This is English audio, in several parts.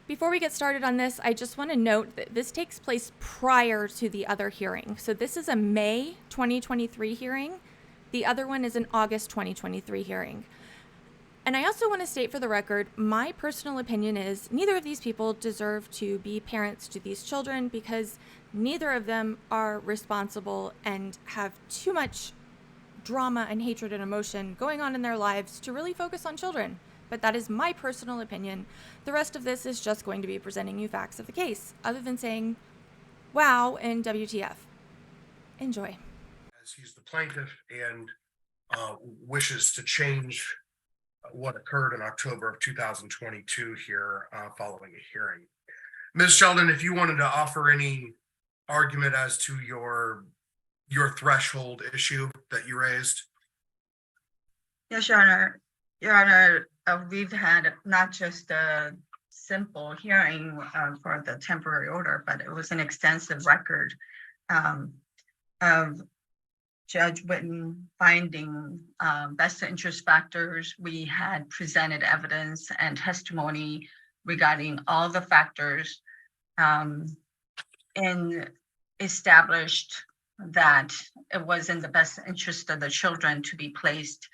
Before we get started on this, I just want to note that this takes place prior to the other hearing. So this is a May 2023 hearing. The other one is an August 2023 hearing. And I also want to state for the record, my personal opinion is neither of these people deserve to be parents to these children because neither of them are responsible and have too much drama and hatred and emotion going on in their lives to really focus on children. But that is my personal opinion. The rest of this is just going to be presenting you facts of the case, other than saying, wow, and WTF. Enjoy. As he's the plaintiff and wishes to change what occurred in October of 2022 here following a hearing. Ms. Sheldon, if you wanted to offer any argument as to your threshold issue that you raised. Yes, Your Honor. Your Honor, we've had not just a simple hearing for the temporary order, but it was an extensive record of Judge Witten finding best interest factors. We had presented evidence and testimony regarding all the factors and established that it was in the best interest of the children to be placed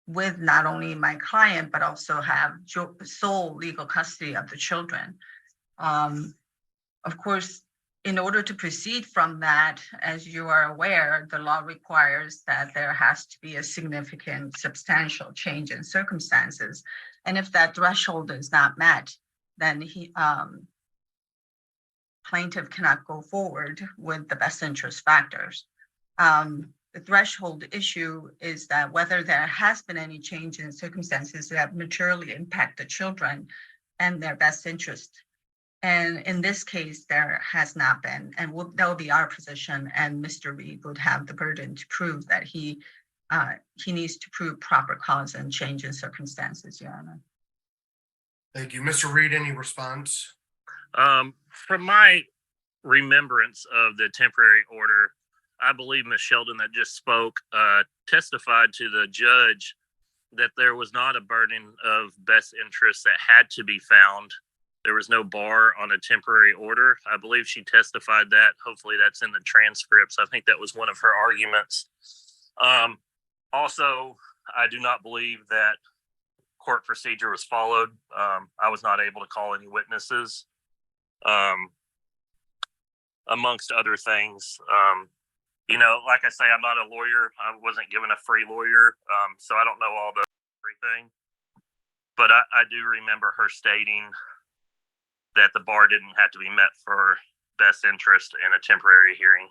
with not only my client, but also have sole legal custody of the children. Of course, in order to proceed from that, as you are aware, the law requires that there has to be a significant, substantial change in circumstances. And if that threshold is not met, then plaintiff cannot go forward with the best interest factors. The threshold issue is that whether there has been any change in circumstances that materially impact the children and their best interest. And in this case, there has not been, and that will be our position. And Mr. Reed would have the burden to prove that he needs to prove proper cause and change in circumstances, Your Honor. Thank you. Mr. Reed, any response? From my remembrance of the temporary order, I believe Ms. Sheldon that just spoke testified to the judge that there was not a burden of best interest that had to be found. There was no bar on a temporary order. I believe she testified that. Hopefully that's in the transcripts. I think that was one of her arguments. Also, I do not believe that court procedure was followed. I was not able to call any witnesses, amongst other things. Like I say, I'm not a lawyer. I wasn't given a free lawyer, so I don't know all the everything. But I do remember her stating that the bar didn't have to be met for best interest in a temporary hearing.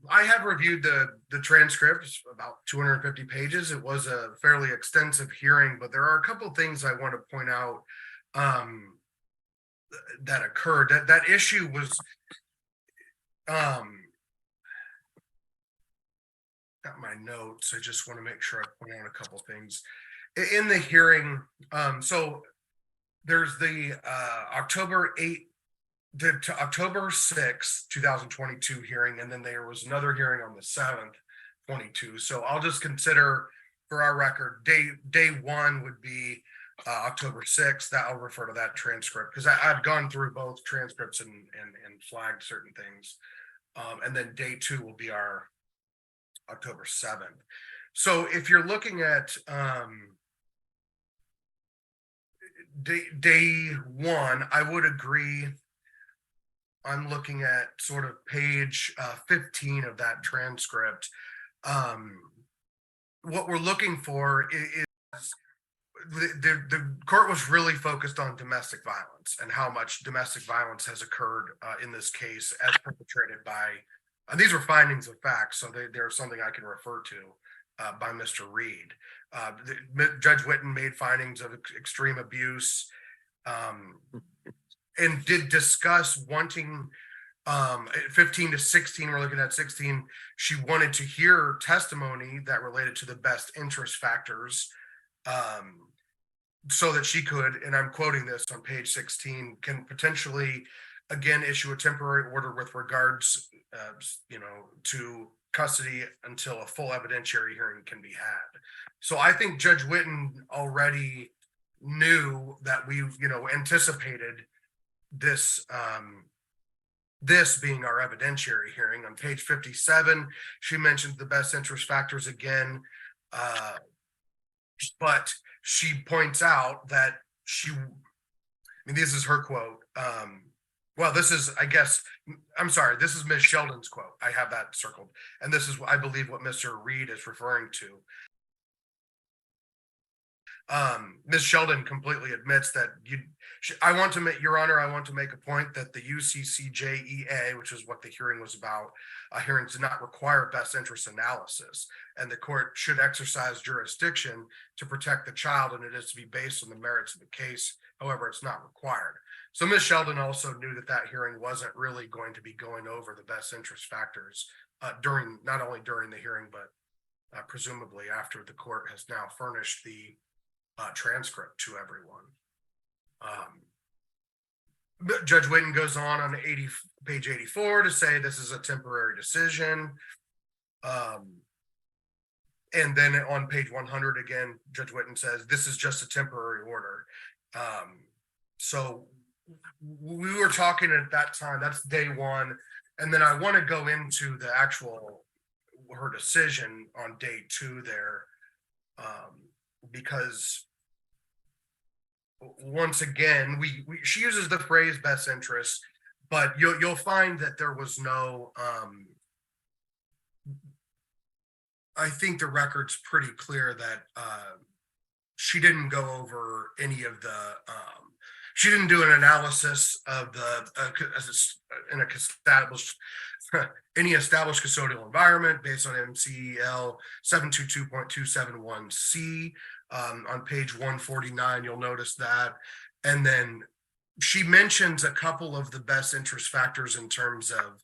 I have reviewed the transcript, about 250 pages. It was a fairly extensive hearing, but there are a couple things I want to point out that occurred. That issue was got my notes. I just want to make sure I point out a couple things in the hearing. So there's the October 6th, 2022 hearing, and then there was another hearing on the 7th, 22. So I'll just consider for our record, day one would be October 6th. That I'll refer to that transcript because I've gone through both transcripts and flagged certain things. And then day two will be our October 7th. So if you're looking at day one, I would agree. I'm looking at sort of page 15 of that transcript. What we're looking for is the court was really focused on domestic violence and how much domestic violence has occurred in this case as perpetrated by, and these are findings of fact, so they're something I can refer to by Mr. Reed. Judge Witten made findings of extreme abuse and did discuss wanting 15 to 16, we're looking at 16, she wanted to hear testimony that related to the best interest factors so that she could, and I'm quoting this on page 16, can potentially again issue a temporary order with regards to custody until a full evidentiary hearing can be had. So I think Judge Witten already knew that we, anticipated this, this being our evidentiary hearing. On page 57, she mentioned the best interest factors again. But she points out that this is her quote. This is, this is Ms. Sheldon's quote. I have that circled. And this is, I believe, what Mr. Reed is referring to. Ms. Sheldon completely admits that Your Honor, I want to make a point that the UCCJEA, which is what the hearing was about, hearings do not require best interest analysis, and the court should exercise jurisdiction to protect the child, and it is to be based on the merits of the case. However, it's not required. So Ms. Sheldon also knew that that hearing wasn't really going to be going over the best interest factors not only during the hearing, but presumably after the court has now furnished the transcript to everyone. Judge Whitten goes on page 84 to say this is a temporary decision. And then on page 100 again, Judge Whitten says this is just a temporary order. So we were talking at that time, that's day one. And then I want to go into the her decision on day two there. Because once again, she uses the phrase best interest, but you'll find that there was no, I think the record's pretty clear that she didn't go over any of the, she didn't do an analysis of any established custodial environment based on MCL 722.271C. On page 149, you'll notice that. And then she mentions a couple of the best interest factors in terms of,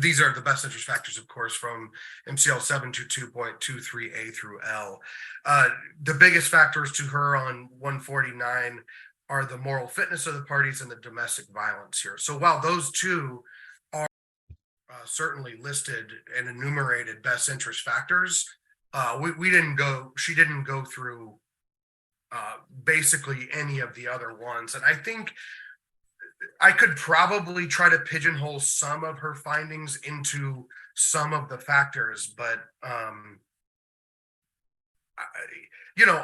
these are the best interest factors, of course, from MCL 722.23A through L. The biggest factors to her on 149 are the moral fitness of the parties and the domestic violence here. So while those two are certainly listed and enumerated best interest factors, she didn't go through basically any of the other ones. And I think I could probably try to pigeonhole some of her findings into some of the factors, but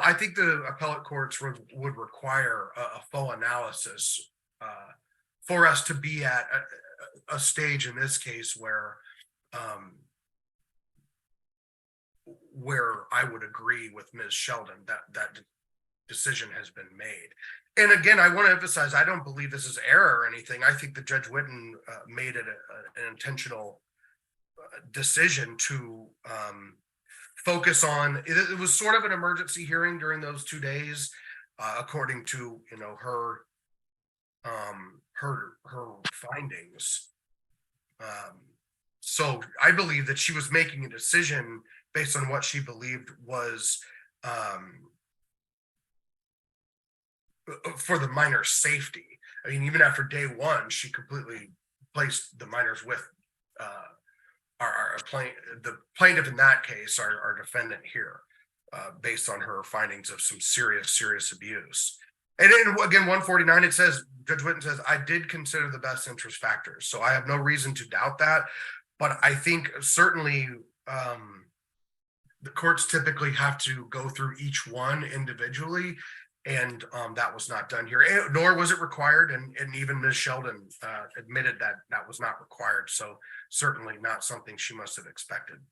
I think the appellate courts would require a full analysis for us to be at a stage in this case where I would agree with Ms. Sheldon that decision has been made. And again, I want to emphasize, I don't believe this is error or anything. I think that Judge Whitten made it an intentional decision to focus on, it was sort of an emergency hearing during those 2 days, according to, her findings. So I believe that she was making a decision based on what she believed was for the minor's safety. I mean, even after day one, she completely placed the minors with the plaintiff in that case, our defendant here, based on her findings of some serious abuse. And then again, 149, it says, Judge Whitten says, I did consider the best interest factors. So I have no reason to doubt that. But I think certainly the courts typically have to go through each one individually. And that was not done here, nor was it required. And even Ms. Sheldon admitted that that was not required. So certainly not something she must have expected.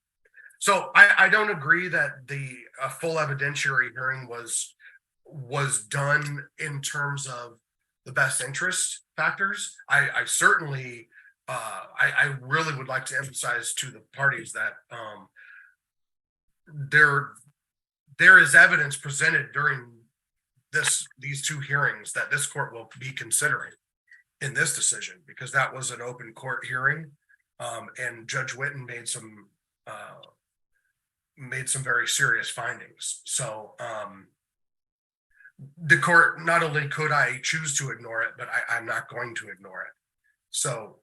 So I don't agree that the full evidentiary hearing was done in terms of the best interest factors. I certainly, I really would like to emphasize to the parties that there is evidence presented during these two hearings that this court will be considering in this decision, because that was an open court hearing, and Judge Whitten made some very serious findings. So the court, not only could I choose to ignore it, but I'm not going to ignore it. So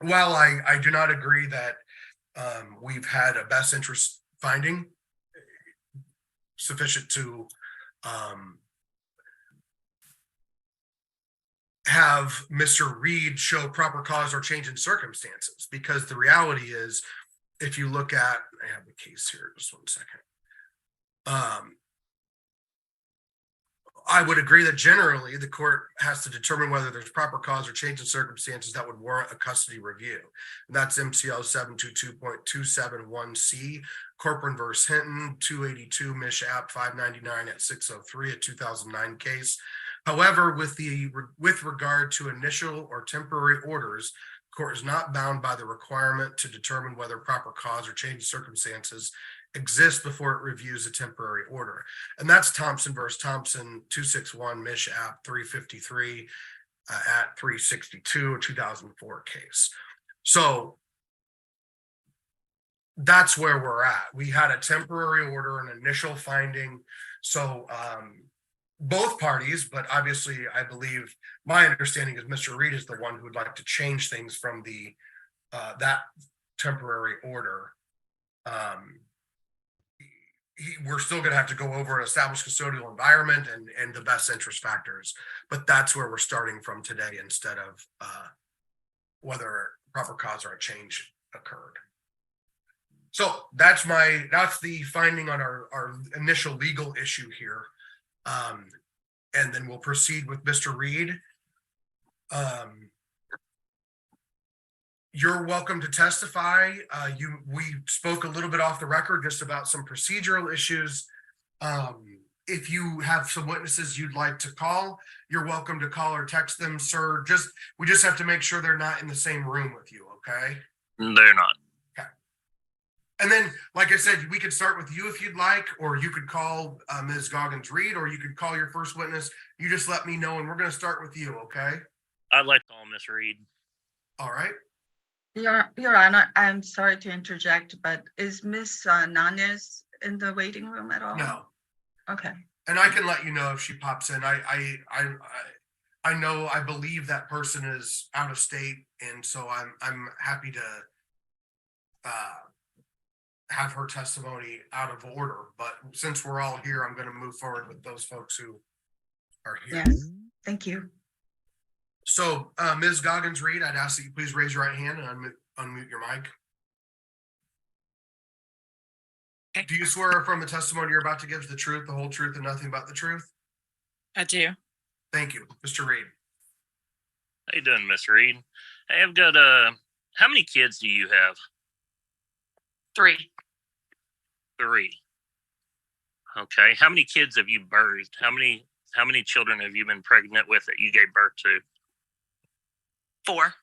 while I do not agree that we've had a best interest finding sufficient to have Mr. Reed show proper cause or change in circumstances, because the reality is, if you look at, I have the case here, just 1 second. I would agree that generally the court has to determine whether there's proper cause or change in circumstances that would warrant a custody review. And that's MCL 722.271C, Corcoran versus Hinton, 282 Mish App 599 at 603, a 2009 case. However, with regard to initial or temporary orders, the court is not bound by the requirement to determine whether proper cause or change in circumstances exist before it reviews a temporary order. And that's Thompson versus Thompson, 261 Mish App 353 at 362, a 2004 case. So that's where we're at. We had a temporary order, an initial finding. So both parties, but obviously I believe my understanding is Mr. Reed is the one who would like to change things from the that temporary order. We're still going to have to go over an established custodial environment and the best interest factors, but that's where we're starting from today instead of whether proper cause or a change occurred. So that's the finding on our initial legal issue here. And then we'll proceed with Mr. Reed. You're welcome to testify. We spoke a little bit off the record just about some procedural issues. If you have some witnesses you'd like to call, you're welcome to call or text them, sir. We just have to make sure they're not in the same room with you, okay? They're not. Okay. And then, like I said, we could start with you if you'd like, or you could call Ms. Goggins-Reed, or you could call your first witness. You just let me know, and we're going to start with you, okay? I'd like to call Miss Reed. All right. Your Honor, I'm sorry to interject, but is Miss Nanez in the waiting room at all? No. Okay. And I can let you know if she pops in. I know, I believe that person is out of state, and so I'm happy to have her testimony out of order. But since we're all here, I'm going to move forward with those folks who are here. Yes. Thank you. So, Ms. Goggins-Reed, I'd ask that you please raise your right hand and unmute your mic. Okay. Do you swear from the testimony you're about to give the truth, the whole truth, and nothing but the truth? I do. Thank you. Mr. Reed. How you doing, Miss Reed? Hey, I've got how many kids do you have? 3. 3. Okay. How many kids have you birthed? How many children have you been pregnant with that you gave birth to? 4.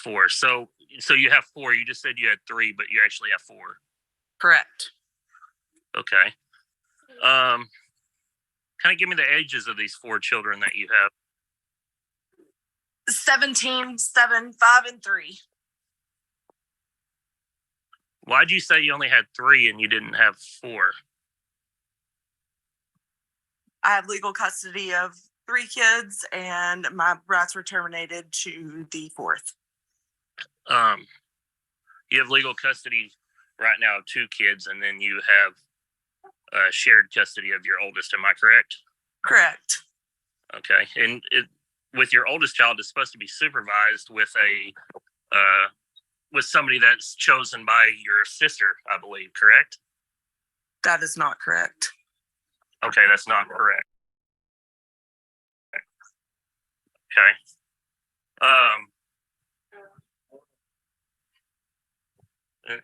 4. So you have 4. You just said you had 3, but you actually have 4. Correct. Okay. Kind of give me the ages of these 4 children that you have. 17, 7, 5, and 3. Why'd you say you only had 3 and you didn't have 4? I have legal custody of 3 kids, and my rights were terminated to the 4th. You have legal custody right now of 2 kids, and then you have shared custody of your oldest. Am I correct? Correct. Okay. And with your oldest child, it's supposed to be supervised with with somebody that's chosen by your sister, I believe. Correct? That is not correct. Okay, that's not correct. Okay.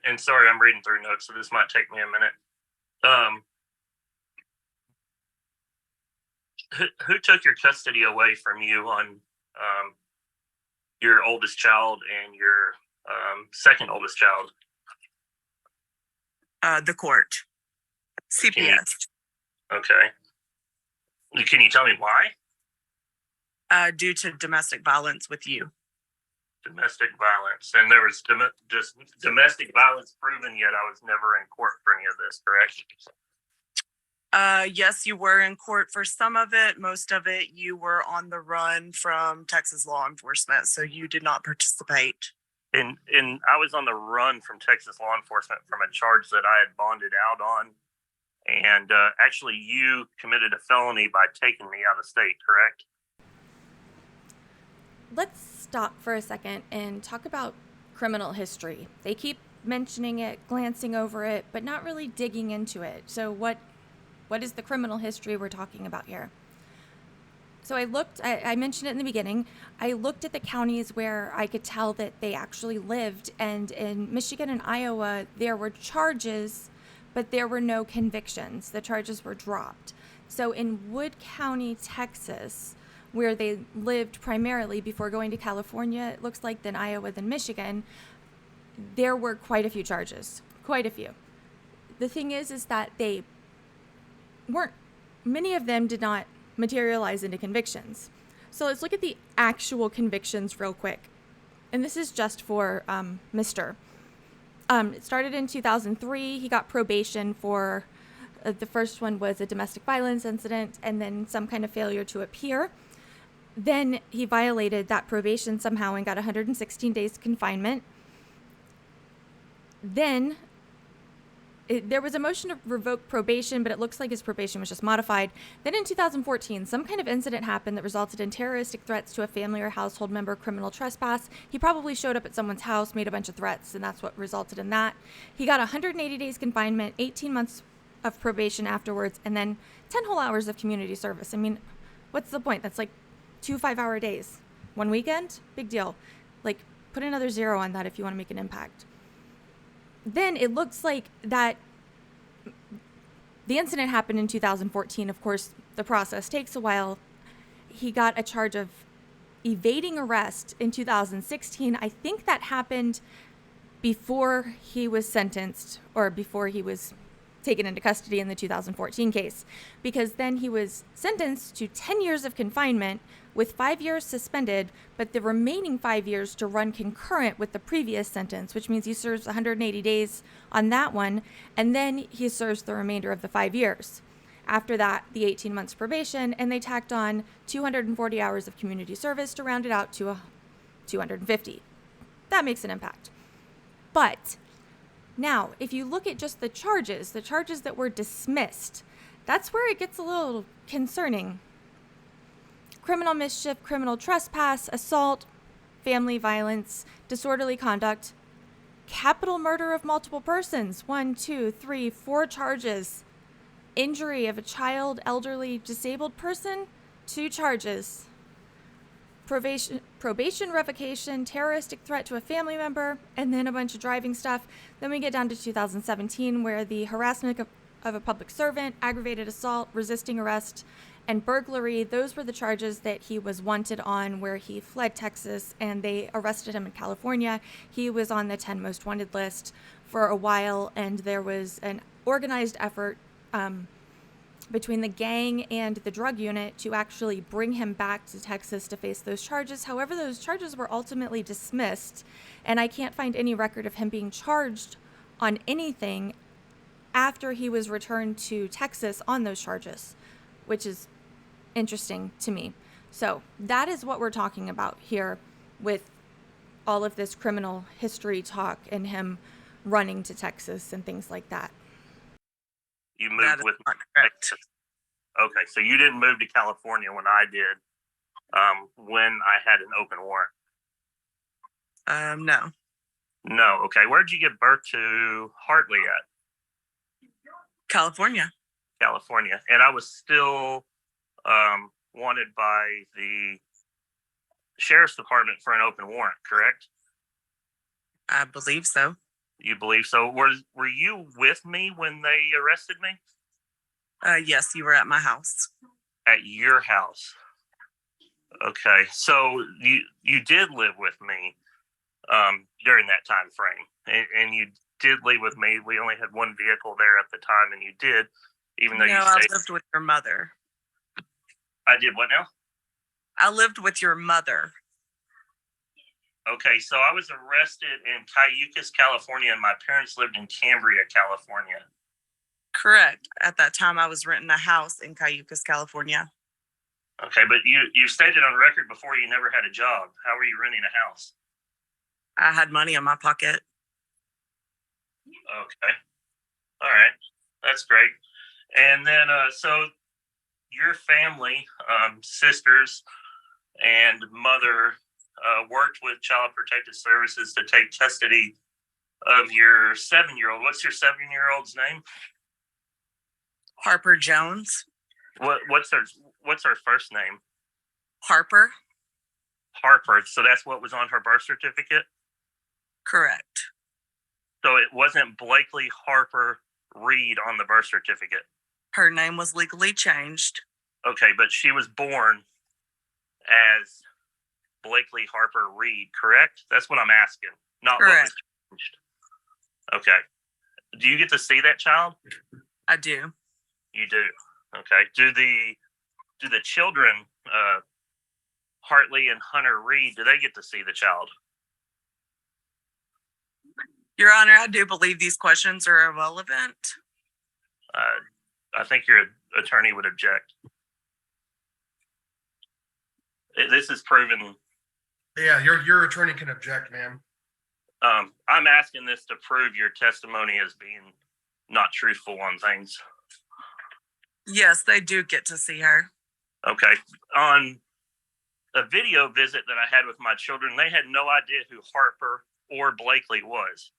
And sorry, I'm reading through notes, so this might take me a minute. Who took your custody away from you on your oldest child and your second oldest child? The court. CPS. Okay. Can you tell me why? Due to domestic violence with you. Domestic violence. And there was just domestic violence proven, yet I was never in court for any of this, correct? Yes, you were in court for some of it. Most of it, you were on the run from Texas law enforcement, so you did not participate. And I was on the run from Texas law enforcement from a charge that I had bonded out on And actually, you committed a felony by taking me out of state, correct? Let's stop for a second and talk about criminal history. They keep mentioning it, glancing over it, but not really digging into it. So what is the criminal history we're talking about here? So I mentioned it in the beginning, I looked at the counties where I could tell that they actually lived, and in Michigan and Iowa, there were charges, but there were no convictions. The charges were dropped. So in Wood County, Texas, where they lived primarily before going to California, it looks like, then Iowa, then Michigan, there were quite a few charges, quite a few. The thing is that they weren't, many of them did not materialize into convictions. So let's look at the actual convictions real quick. And this is just for Mr. It started in 2003. He got probation for, the first one was a domestic violence incident and then some kind of failure to appear. Then he violated that probation somehow and got 116 days confinement. Then there was a motion to revoke probation, but it looks like his probation was just modified. Then in 2014, some kind of incident happened that resulted in terroristic threats to a family or household member, criminal trespass. He probably showed up at someone's house, made a bunch of threats, and that's what resulted in that. He got 180 days confinement, 18 months of probation afterwards, and then 10 whole hours of community service. I mean, what's the point? That's like 2 5-hour days. One weekend? Big deal. Like, put another 0 on that if you want to make an impact. Then it looks like that the incident happened in 2014. Of course, the process takes a while. He got a charge of evading arrest in 2016. I think that happened before he was sentenced or before he was taken into custody in the 2014 case, because then he was sentenced to 10 years of confinement with 5 years suspended, but the remaining 5 years to run concurrent with the previous sentence, which means he serves 180 days on that one, and then he serves the remainder of the 5 years. After that, the 18 months probation, and they tacked on 240 hours of community service to round it out to 250. That makes an impact. But now, if you look at just the charges that were dismissed, that's where it gets a little concerning. Criminal mischief, criminal trespass, assault, family violence, disorderly conduct, capital murder of multiple persons, 1, 2, 3, 4 charges, injury of a child, elderly, disabled person, 2 charges, probation revocation, terroristic threat to a family member, and then a bunch of driving stuff. Then we get down to 2017, where the harassment of a public servant, aggravated assault, resisting arrest, and burglary, those were the charges that he was wanted on, where he fled Texas and they arrested him in California. He was on the 10 most wanted list for a while, and there was an organized effort between the gang and the drug unit to actually bring him back to Texas to face those charges. However, those charges were ultimately dismissed, and I can't find any record of him being charged on anything after he was returned to Texas on those charges, which is interesting to me. So that is what we're talking about here with all of this criminal history talk and him running to Texas and things like that. You moved with me. Texas. Okay, so you didn't move to California when I did, when I had an open warrant. No. No, okay. Where'd you give birth to Hartley at? California. California. And I was still wanted by the sheriff's department for an open warrant, correct? I believe so. You believe so? Were you with me when they arrested me? Yes, you were at my house. At your house. Okay, so you did live with me during that time frame, and you did live with me. We only had one vehicle there at the time, and you did, even though No, you I stayed. lived with your mother. I did what now? I lived with your mother. Okay, so I was arrested in Cayucas, California, and my parents lived in Cambria, California. Correct. At that time, I was renting a house in Cayucas, California. Okay, but you stated on record before you never had a job. How were you renting a house? I had money in my pocket. Okay. All right. That's great. And then, so your family, sisters and mother, worked with Child Protective Services to take custody of your 7-year-old. What's your 7-year-old's name? Harper Jones. What's her first name? Harper. Harper. So that's what was on her birth certificate? Correct. So it wasn't Blakely Harper Reed on the birth certificate. Her name was legally changed. Okay, but she was born as Blakely Harper Reed, correct? That's what I'm asking. Not Correct. what was changed. Okay. Do you get to see that child? I do. You do. Okay. Do the children, Hartley and Hunter Reed, do they get to see the child? Your Honor, I do believe these questions are irrelevant. I think your attorney would object. This is proven. Yeah, your attorney can object, ma'am. I'm asking this to prove your testimony as being not truthful on things. Yes, they do get to see her. Okay. On a video visit that I had with my children, they had no idea who Harper or Blakely was.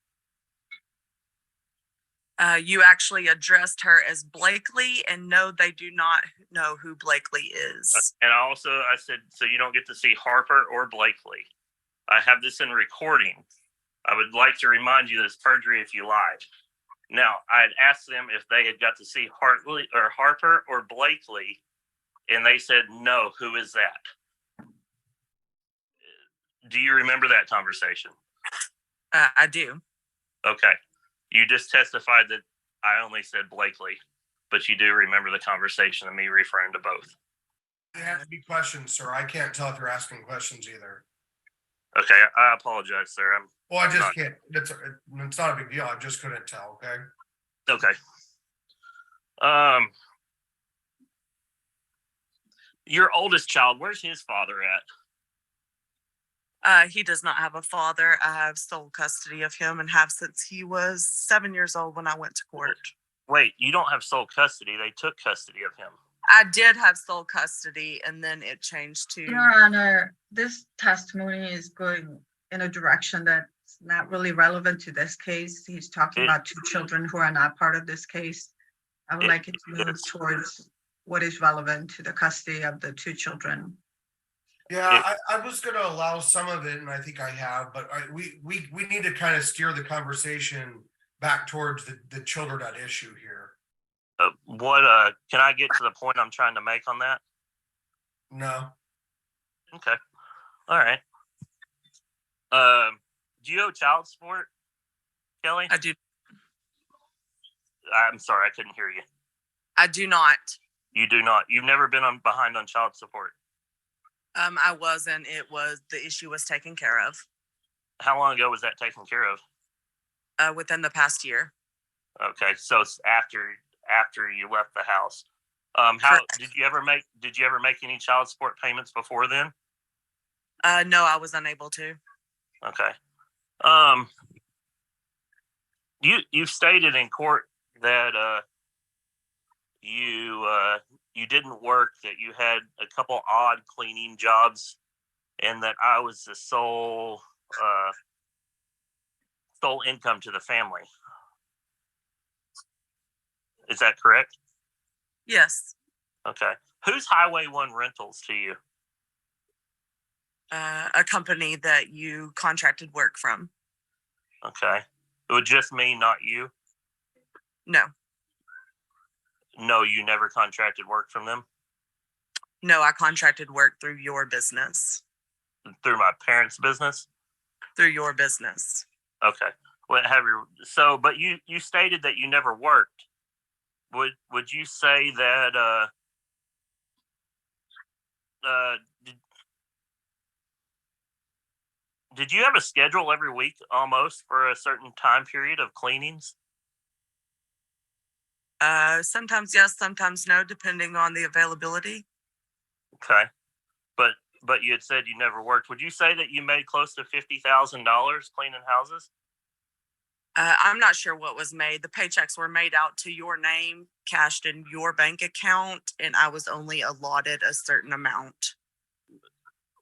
You actually addressed her as Blakely, and no, they do not know who Blakely is. And I said, so you don't get to see Harper or Blakely. I have this in recording. I would like to remind you that it's perjury if you lied. Now, I had asked them if they had got to see Harper or Blakely, and they said, no, who is that? Do you remember that conversation? I do. Okay. You just testified that I only said Blakely, but you do remember the conversation and me referring to both. They have to be questions, sir. I can't tell if you're asking questions either. Okay, I apologize, sir. Well, I just can't. It's not a big deal. I just couldn't tell. Okay. Okay. Your oldest child, where's his father at? He does not have a father. I have sole custody of him and have since he was 7 years old when I went to court. Wait, you don't have sole custody. They took custody of him. I did have sole custody, and then it changed to... Your Honor, this testimony is going in a direction that's not really relevant to this case. He's talking about two children who are not part of this case. I would like it to move towards what is relevant to the custody of the two children. Yeah, I was going to allow some of it, and I think I have, but we need to kind of steer the conversation back towards the children at issue here. Can I get to the point I'm trying to make on that? No. Okay. All right. Do you owe child support, Kelly? I do. I'm sorry, I couldn't hear you. I do not. You do not. You've never been behind on child support. I wasn't. The issue was taken care of. How long ago was that taken care of? Within the past year. Okay, so it's after you left the house. Did you ever make any child support payments before then? No, I was unable to. Okay. You've stated in court that you didn't work, that you had a couple odd cleaning jobs, and that I was the sole income to the family. Is that correct? Yes. Okay. Who's Highway 1 Rentals to you? A company that you contracted work from. Okay. It would just me, not you? No. No, you never contracted work from them? No, I contracted work through your business. Through my parents' business? Through your business. Okay. But you stated that you never worked. Would you say that did you have a schedule every week almost for a certain time period of cleanings? Sometimes yes, sometimes no, depending on the availability. Okay. But you had said you never worked. Would you say that you made close to $50,000 cleaning houses? I'm not sure what was made. The paychecks were made out to your name, cashed in your bank account, and I was only allotted a certain amount.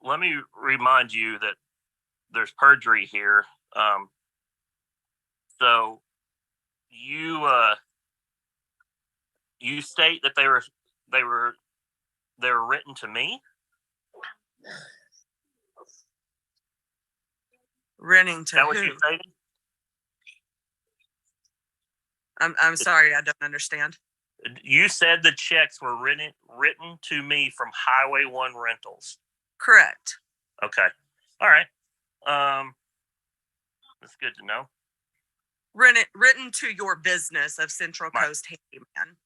Let me remind you that there's perjury here. So you state that they were written to me. Renting Is to that what who? you stated? I'm sorry, I don't understand. You said the checks were written to me from Highway 1 Rentals. Correct. Okay. All right. That's good to know. Written to your business of Central Right. Coast Handyman.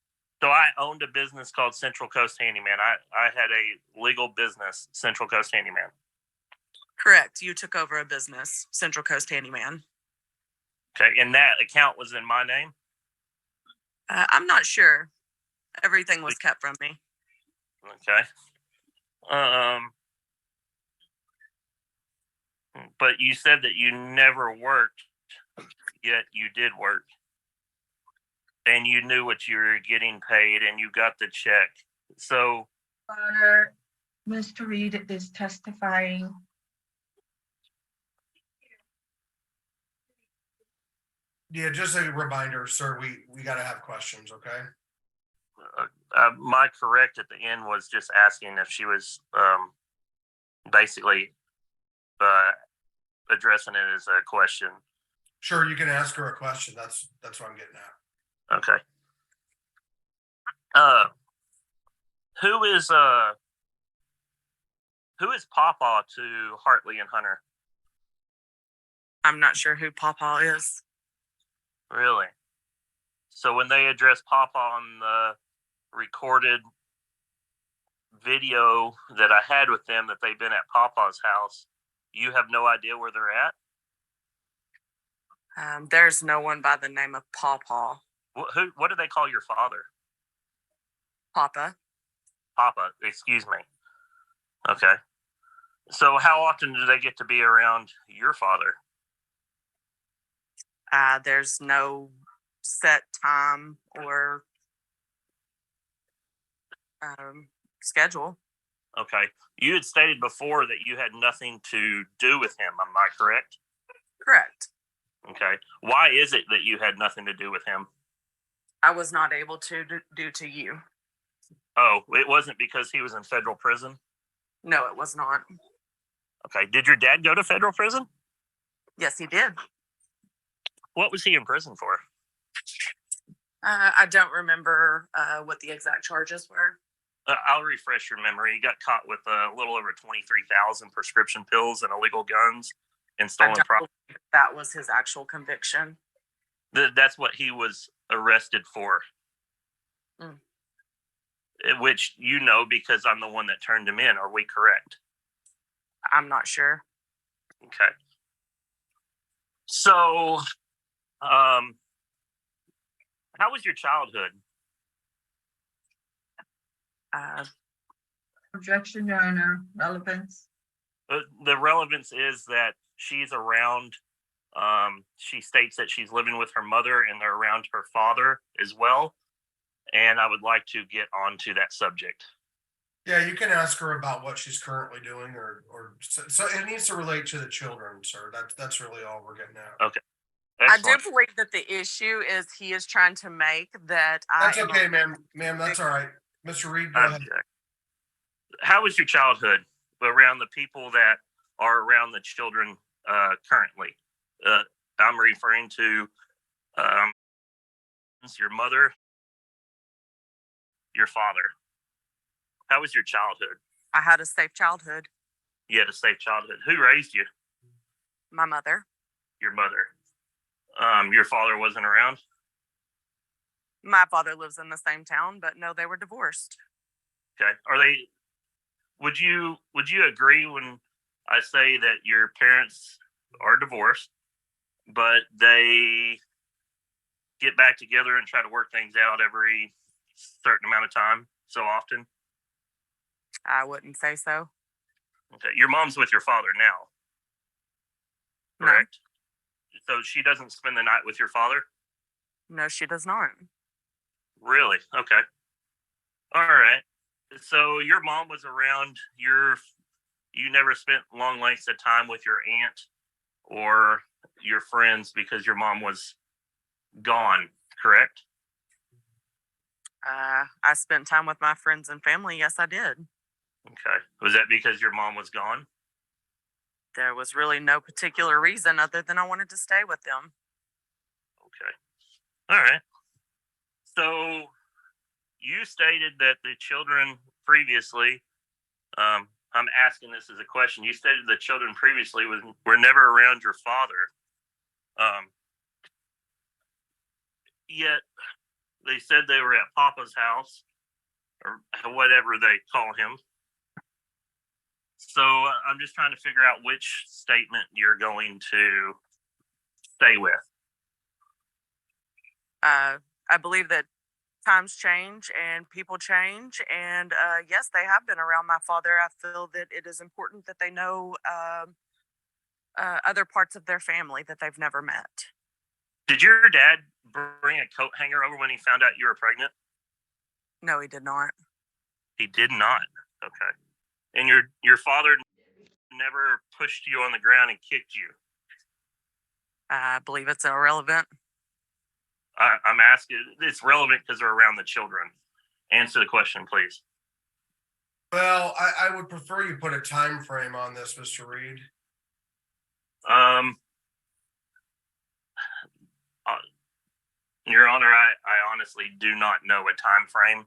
So I owned a business called Central Coast Handyman. I had a legal business, Central Coast Handyman. Correct. You took over a business, Central Coast Handyman. Okay. And that account was in my name? I'm not sure. Everything was kept from me. Okay. But you said that you never worked, yet you did work. And you knew what you were getting paid and you got the check. So Mr. Reed is testifying. Yeah, just a reminder, sir, we gotta have questions, okay? my correct at the end was just asking if she was basically addressing it as a question. Sure, you can ask her a question. That's what I'm getting at. Okay. Who is Papa to Hartley and Hunter? I'm not sure who Papa is. Really? So when they address Papa on the recorded video that I had with them that they've been at Papa's house, you have no idea where they're at? There's no one by the name of Papa. What do they call your father? Papa. Papa, excuse me. Okay. So how often do they get to be around your father? There's no set time or schedule. Okay. You had stated before that you had nothing to do with him. Am I correct? Correct. Okay. Why is it that you had nothing to do with him? I was not able to due to you. Oh, it wasn't because he was in federal prison? No, it was not. Okay. Did your dad go to federal prison? Yes, he did. What was he in prison for? I don't remember what the exact charges were. I'll refresh your memory. He got caught with a little over 23,000 prescription pills and illegal guns and stolen property. That was his actual conviction. That's what he was arrested for. Mm. Which you know because I'm the one that turned him in. Are we correct? I'm not sure. Okay. So, how was your childhood? Objection, Your Honor. Relevance. The relevance is that she's around. She states that she's living with her mother and they're around her father as well. And I would like to get on to that subject. Yeah, you can ask her about what she's currently doing, or so it needs to relate to the children, sir. That's really all we're getting at. Okay. I do believe that the issue is he is trying to make that. That's okay, ma'am. That's all right. Mr. Reed, go ahead. How was your childhood around the people that are around the children currently? I'm referring to your mother, your father. How was your childhood? I had a safe childhood. You had a safe childhood. Who raised you? My mother. Your mother. Your father wasn't around? My father lives in the same town, but no, they were divorced. Okay. Would you agree when I say that your parents are divorced, but they get back together and try to work things out every certain amount of time, so often? I wouldn't say so. Okay. Your mom's with your father now, No. correct? So she doesn't spend the night with your father? No, she does not. Really? Okay. All right. So your mom was around. You never spent long lengths of time with your aunt or your friends because your mom was gone, correct? I spent time with my friends and family. Yes, I did. Okay. Was that because your mom was gone? There was really no particular reason other than I wanted to stay with them. Okay. All right. So you stated that the children previously, I'm asking this as a question. You stated the children previously were never around your father. Yet they said they were at Papa's house or whatever they call him. So I'm just trying to figure out which statement you're going to stay with. I believe that times change and people change. And yes, they have been around my father. I feel that it is important that they know other parts of their family that they've never met. Did your dad bring a coat hanger over when he found out you were pregnant? No, he did not. He did not. Okay. And your father never pushed you on the ground and kicked you? I believe it's irrelevant. I'm asking, it's relevant because they're around the children. Answer the question, please. Well, I would prefer you put a time frame on this, Mr. Reed. Your Honor, I honestly do not know a time frame.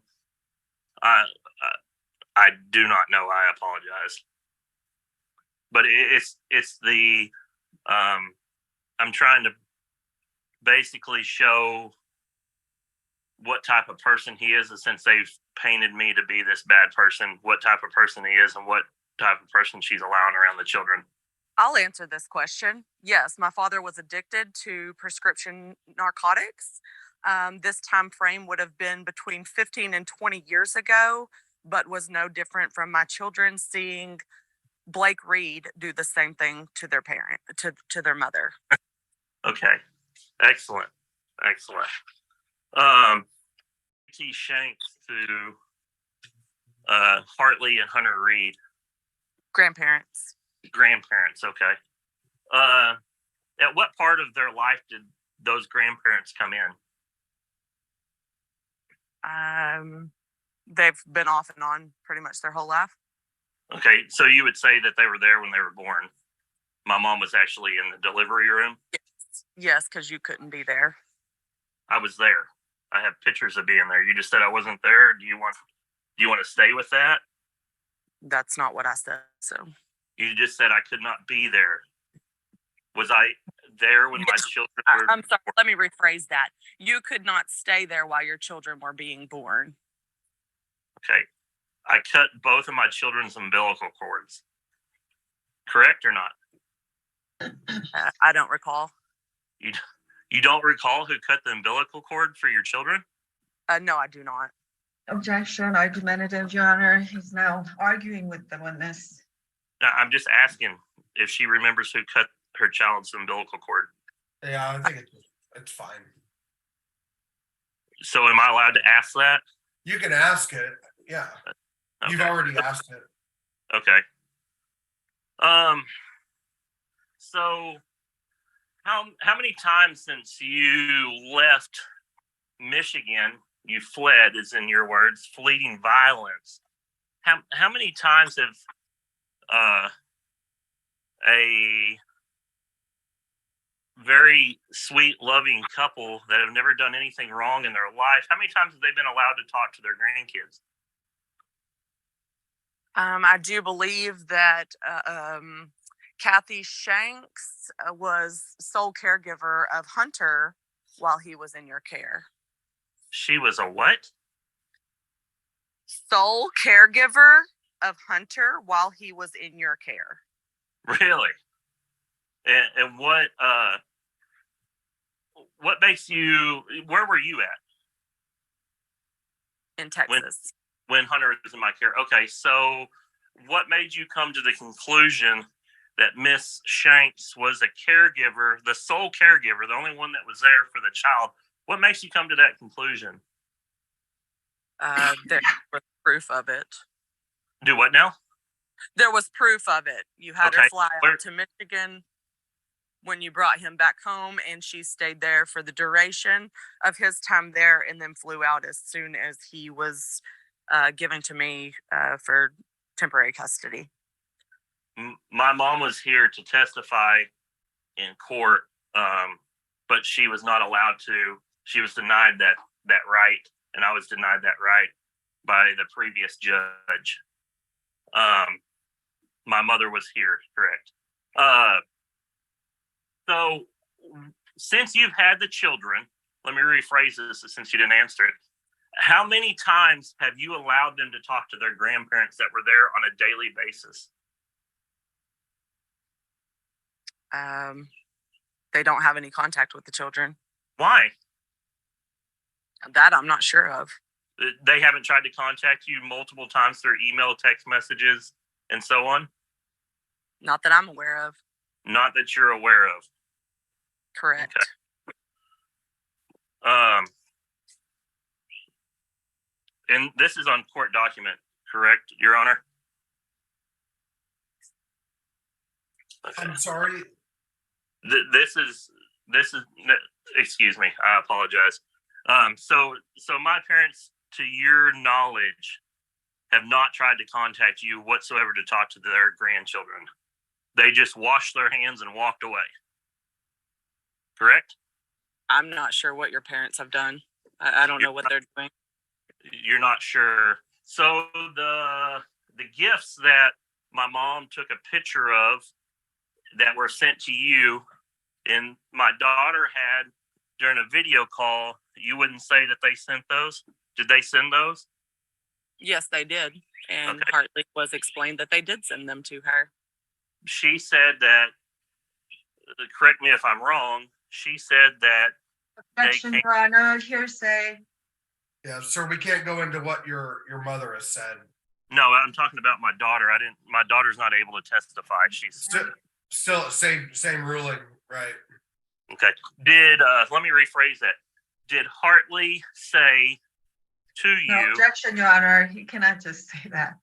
I do not know. I apologize. But it's the I'm trying to basically show what type of person he is, and since they've painted me to be this bad person, what type of person he is and what type of person she's allowing around the children. I'll answer this question. Yes, my father was addicted to prescription narcotics. This time frame would have been between 15 and 20 years ago, but was no different from my children seeing Blake Reed do the same thing to their parent, to their mother. Okay. Excellent. T. Shanks to Hartley and Hunter Reed. Grandparents. Okay. At what part of their life did those grandparents come in? They've been off and on pretty much their whole life. Okay, so you would say that they were there when they were born. My mom was actually in the delivery room. Yes, because you couldn't be there. I was there. I have pictures of being there. You just said I wasn't there. Do you want to stay with that? That's not what I said. So you just said I could not be there. Was I there when my children were? I'm sorry. Let me rephrase that. You could not stay there while your children were being born. Okay. I cut both of my children's umbilical cords. Correct or not? I don't recall. You don't recall who cut the umbilical cord for your children? No, I do not. Objection, argumentative, Your Honor. He's now arguing with the witness. I'm just asking if she remembers who cut her child's umbilical cord. Yeah, I think it's fine. So am I allowed to ask that? You can ask it. Yeah. Okay. You've already asked it. Okay. So how many times since you left Michigan, you fled, is in your words, fleeting violence? How many times have a very sweet, loving couple that have never done anything wrong in their life, how many times have they been allowed to talk to their grandkids? I do believe that Kathy Shanks was sole caregiver of Hunter while he was in your care. She was a what? Sole caregiver of Hunter while he was in your care. Really? And what makes you, where were you at? In Texas. When Hunter was in my care. Okay, so what made you come to the conclusion that Miss Shanks was a caregiver, the sole caregiver, the only one that was there for the child. What makes you come to that conclusion? There was proof of it. Do what now? There was proof of it. You had her Okay. fly Where- out to Michigan when you brought him back home, and she stayed there for the duration of his time there, and then flew out as soon as he was given to me for temporary custody. My mom was here to testify in court, but she was not allowed to. She was denied that right, and I was denied that right by the previous judge. My mother was here, correct? So since you've had the children, let me rephrase this since you didn't answer it. How many times have you allowed them to talk to their grandparents that were there on a daily basis? They don't have any contact with the children. Why? That I'm not sure of. They haven't tried to contact you multiple times through email, text messages, and so on? Not that I'm aware of. Not that you're aware of. Correct. Okay. And this is on court document, correct, Your Honor? Okay. I'm sorry. This is. Excuse me. I apologize. So my parents, to your knowledge, have not tried to contact you whatsoever to talk to their grandchildren. They just washed their hands and walked away. Correct? I'm not sure what your parents have done. I don't know what they're doing. You're not sure. So the gifts that my mom took a picture of that were sent to you and my daughter had during a video call, you wouldn't say that they sent those? Did they send those? Yes, they did. And Okay. Hartley was explained that they did send them to her. She said that, correct me if I'm wrong, she said that Objection, came- Your Honor, hearsay. Yeah, sir, we can't go into what your mother has said. no, I'm talking about my daughter. My daughter's not able to testify. She's Still same ruling, right? okay. Let me rephrase that. Did Hartley say to No you, objection, Your Honor. He cannot just say that.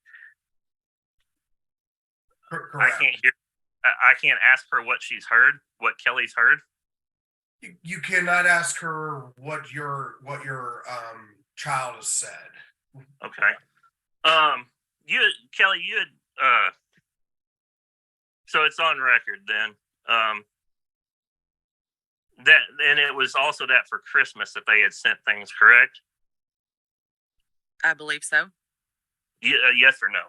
I Correct. can't hear, I can't ask her what she's heard, what Kelly's heard? You cannot ask her what your child has said. Okay. Kelly, you had, so it's on record then. That, and it was also that for Christmas that they had sent things, correct? I believe so. Yes or no?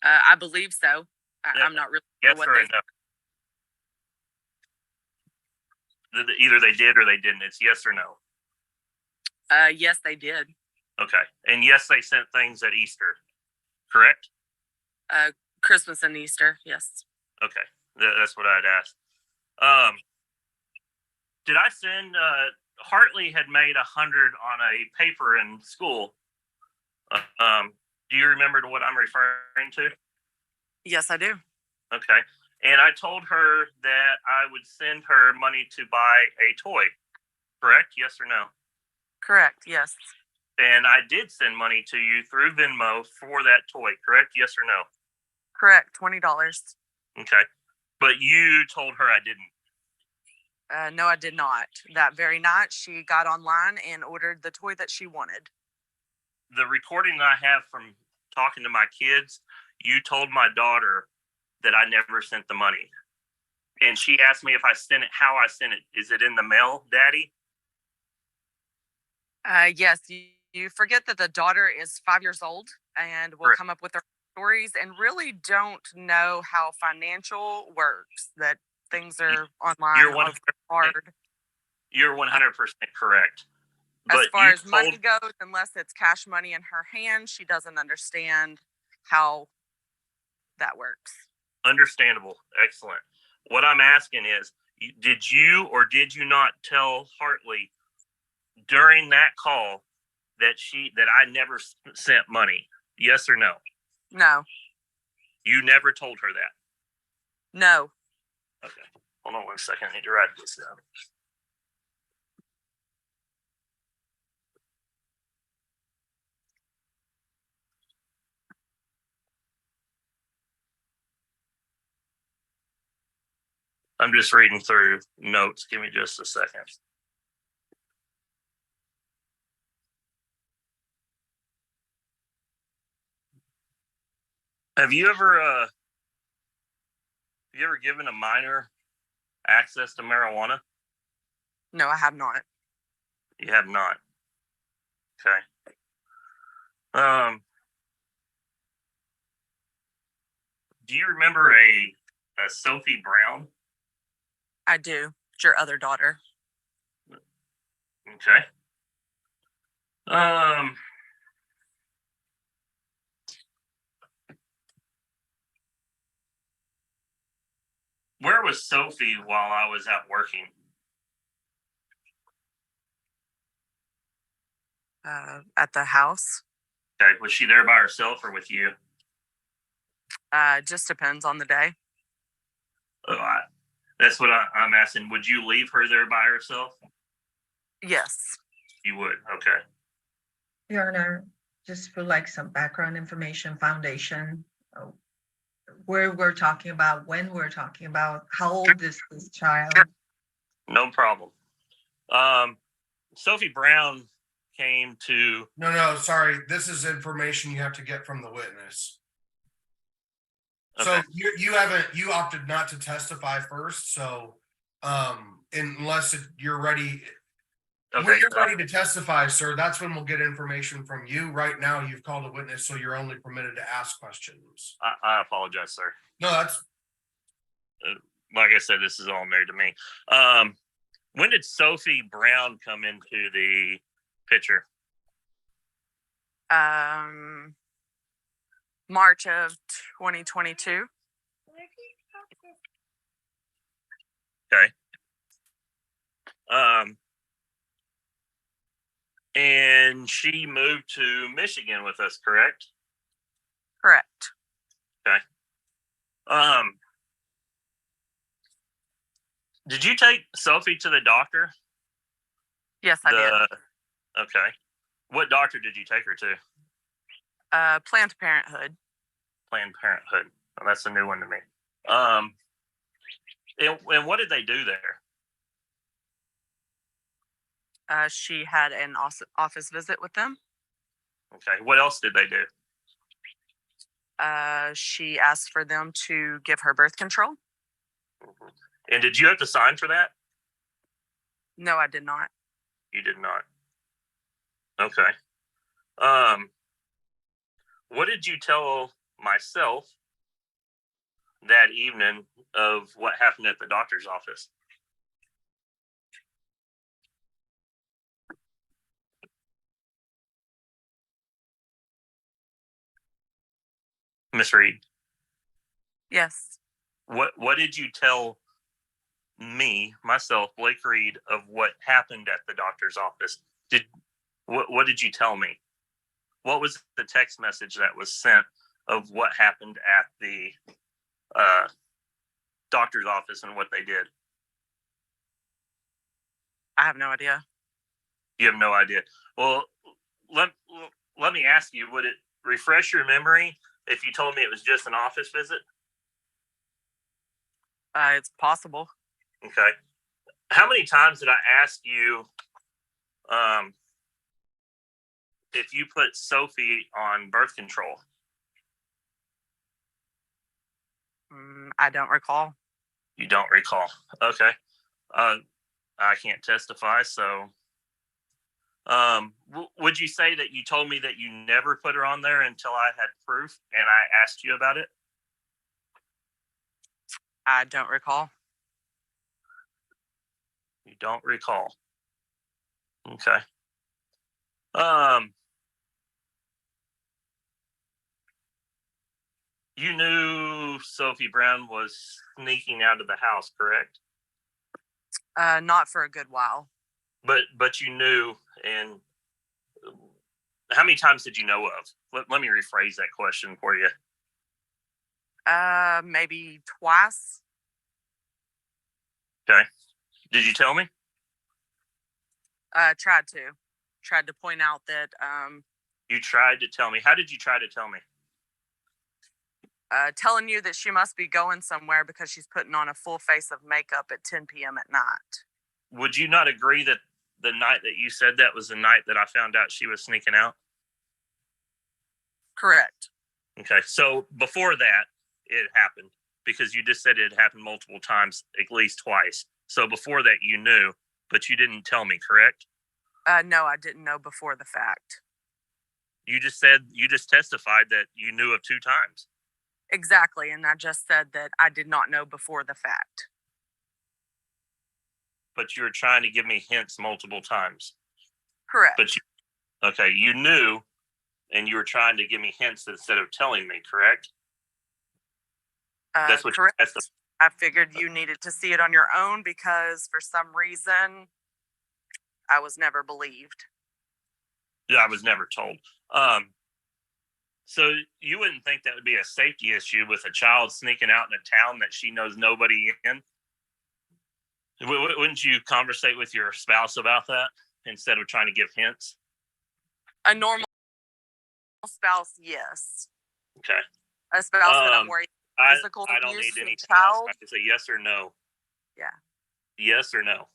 I believe so. Yeah. I'm not really sure Yes what or they. no? Either they did or they didn't. It's yes or no. Yes, they did. Okay. And yes, they sent things at Easter, correct? Christmas and Easter. Yes. Okay. That's what I'd asked. Did I send, Hartley had made 100 on a paper in school. Do you remember what I'm referring to? Yes, I do. Okay. And I told her that I would send her money to buy a toy, correct? Yes or no? Correct. Yes. And I did send money to you through Venmo for that toy, correct? Yes or no? Correct. $20. Okay. But you told her I didn't. No, I did not. That very night, she got online and ordered the toy that she wanted. The recording I have from talking to my kids, you told my daughter that I never sent the money. And she asked me if I sent it, how I sent it. Is it in the mail, Daddy? Yes, you forget that the daughter is 5 years old and will Correct. come up with her stories and really don't know how financial works, that things are online You're are 100%, hard. you're 100% correct. As But far you as money told- goes, unless it's cash money in her hand, she doesn't understand how that works. Understandable. Excellent. What I'm asking is, did you or did you not tell Hartley during that call that I never sent money? Yes or no? No, You never told her that. No. Okay. Hold on 1 second. I need to write this down. I'm just reading through notes. Give me just a second. Have you ever given a minor access to marijuana? No, I have not. You have not. Okay. Do you remember a Sophie Brown? I do. It's your other daughter. Okay. Where was Sophie while I was out working? At the house. Okay. Was she there by herself or with you? Just depends on the day. Oh, that's what I'm asking. Would you leave her there by herself? Yes. You would. Okay. Your Honor, just for like some background information, foundation, where we're talking about, when we're talking about, how old is this child? No problem. Sophie Brown came to. No, sorry. This is information you have to get from the witness. So Okay. you opted not to testify first. So, unless you're ready, Okay. when you're ready to testify, sir, that's when we'll get information from you. Right now, you've called a witness, so you're only permitted to ask questions. I apologize, sir. No, that's Like I said, this is all new to me. When did Sophie Brown come into the picture? March of 2022. Okay. And she moved to Michigan with us, correct? Correct. Okay. Did you take Sophie to the doctor? Yes, I did. Okay. What doctor did you take her to? Planned Parenthood. Planned Parenthood. Oh, that's a new one to me. And what did they do there? She had an office visit with them. Okay. What else did they do? She asked for them to give her birth control. Mm-hmm. And did you have to sign for that? No, I did not. You did not. Okay. What did you tell myself that evening of what happened at the doctor's office? Miss Reed, Yes. what did you tell me, myself, Blake Reed, of what happened at the doctor's office? What did you tell me? What was the text message that was sent of what happened at the doctor's office and what they did? I have no idea. You have no idea. Well, let me ask you, would it refresh your memory if you told me it was just an office visit? It's possible. Okay. How many times did I ask you if you put Sophie on birth control? I don't recall. You don't recall. Okay. I can't testify, so would you say that you told me that you never put her on there until I had proof and I asked you about it? I don't recall. You don't recall. Okay. You knew Sophie Brown was sneaking out of the house, correct? Not for a good while. But you knew, and how many times did you know of? Let me rephrase that question for you. Maybe twice. Okay. Did you tell me? Tried to point out that You tried to tell me. How did you try to tell me? telling you that she must be going somewhere because she's putting on a full face of makeup at 10 p.m. at night. Would you not agree that the night that you said that was the night that I found out she was sneaking out? Correct. Okay. So before that, it happened because you just said it had happened multiple times, at least twice. So before that, you knew, but you didn't tell me, correct? No, I didn't know before the fact. You just testified that you knew of 2 times. Exactly. And I just said that I did not know before the fact. But you were trying to give me hints multiple times. Correct. But you knew, and you were trying to give me hints instead of telling me, correct? That's what correct. You testified. I figured you needed to see it on your own because for some reason I was never believed. Yeah, I was never told. So you wouldn't think that would be a safety issue with a child sneaking out in a town that she knows nobody in? Wouldn't you conversate with your spouse about that instead of trying to give hints? A normal spouse, yes. Okay. A spouse that I'm worried physical I don't abuse need from anything child. else. I can say yes or no. Yeah. Yes or no?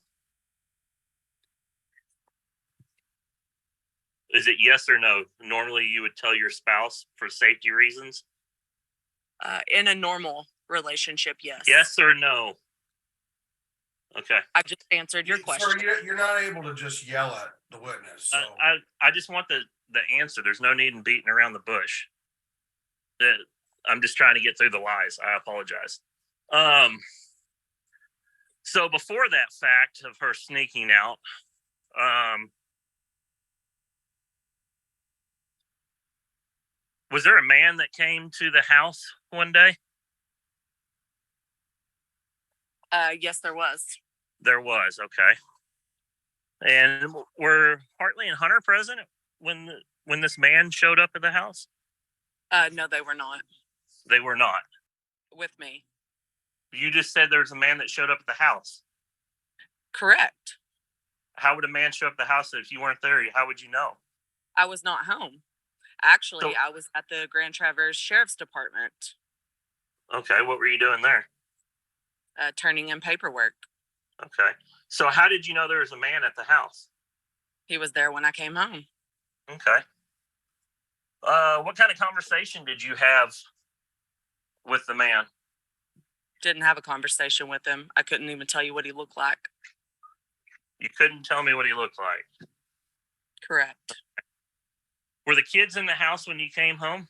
Is it yes or no? Normally you would tell your spouse for safety reasons? In a normal relationship, yes. Yes or no? Okay. I just answered your question. Sir, you're not able to just yell at the witness. So. I just want the answer. There's no need in beating around the bush. I'm just trying to get through the lies. I apologize. So before that fact of her sneaking out, was there a man that came to the house one day? Yes, there was. There was, okay. And were Hartley and Hunter present when this man showed up at the house? No, they were not. They were not. With me. You just said there's a man that showed up at the house. Correct. How would a man show up at the house if you weren't there? How would you know? I was not home. Actually, I was at the Grand Traverse Sheriff's Department. Okay, what were you doing there? Turning in paperwork. Okay. So how did you know there was a man at the house? He was there when I came home. Okay. What kind of conversation did you have with the man? Didn't have a conversation with him. I couldn't even tell you what he looked like. You couldn't tell me what he looked like? Correct. Were the kids in the house when you came home?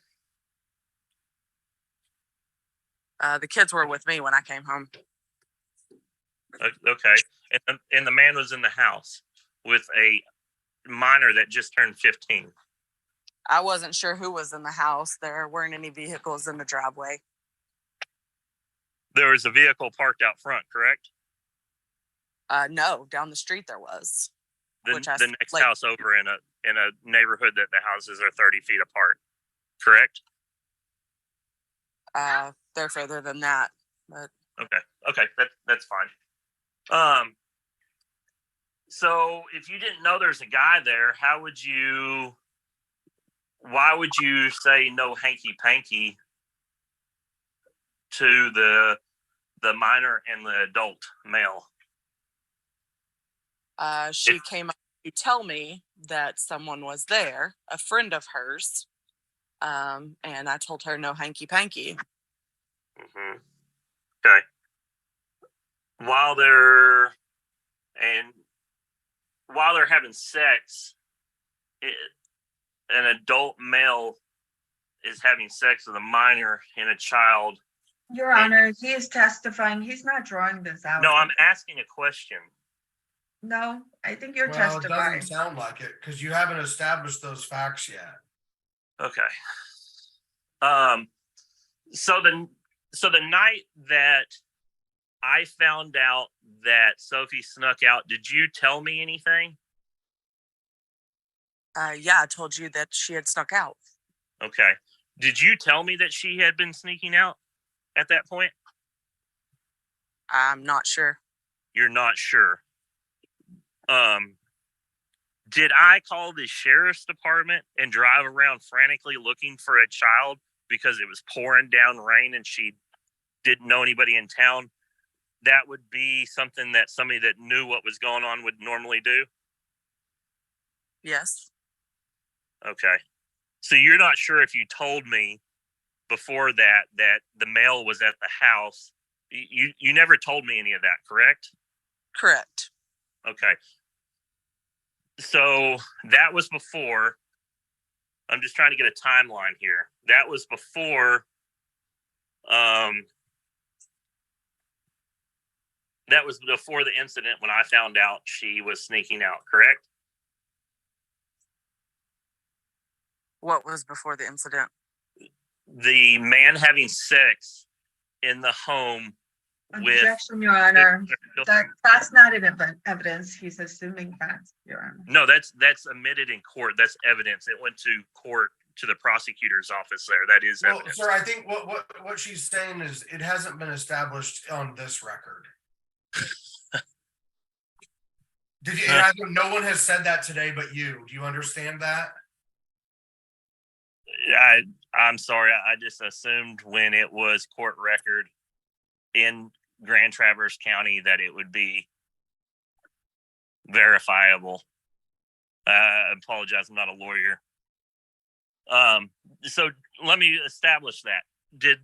The kids were with me when I came home. Okay. And the man was in the house with a minor that just turned 15. I wasn't sure who was in the house. There weren't any vehicles in the driveway. There was a vehicle parked out front, correct? No, down the street there was. The next house over in a neighborhood that the houses are 30 feet apart, correct? They're further than that. But Okay, that's fine. So if you didn't know there's a guy there, why would you say no hanky panky to the minor and the adult male? She came up to tell me that someone was there, a friend of hers. And I told her no hanky panky. Mm-hmm. Okay. While they're having sex, an adult male is having sex with a minor and a child. Your Honor, he is testifying. He's not drawing this out. No, I'm asking a question. No, I think you're It testifying. doesn't sound like it because you haven't established those facts yet. Okay. So the night that I found out that Sophie snuck out, did you tell me anything? Yeah, I told you that she had snuck out. Okay. Did you tell me that she had been sneaking out? at that point? I'm not sure. You're not sure. Did I call the sheriff's department and drive around frantically looking for a child because it was pouring down rain and she didn't know anybody in town? That would be something that somebody that knew what was going on would normally do? Yes. Okay. So you're not sure if you told me before that the mail was at the house. You never told me any of that, correct? Correct. Okay. So that was before. I'm just trying to get a timeline here. That was before the incident when I found out she was sneaking out, correct? What was before the incident? The man having sex in the home with. Objection, Your Honor. That's not an evidence. He's assuming facts, Your Honor. No, that's admitted in court. That's evidence. It went to court, to the prosecutor's office there. That is Well, evidence. sir, I think what she's saying is it hasn't been established on this record. Did you? No one has said that today, but you. Do you understand that? I'm sorry. I just assumed when it was court record in Grand Traverse County that it would be verifiable. I apologize. I'm not a lawyer. So let me establish that. Did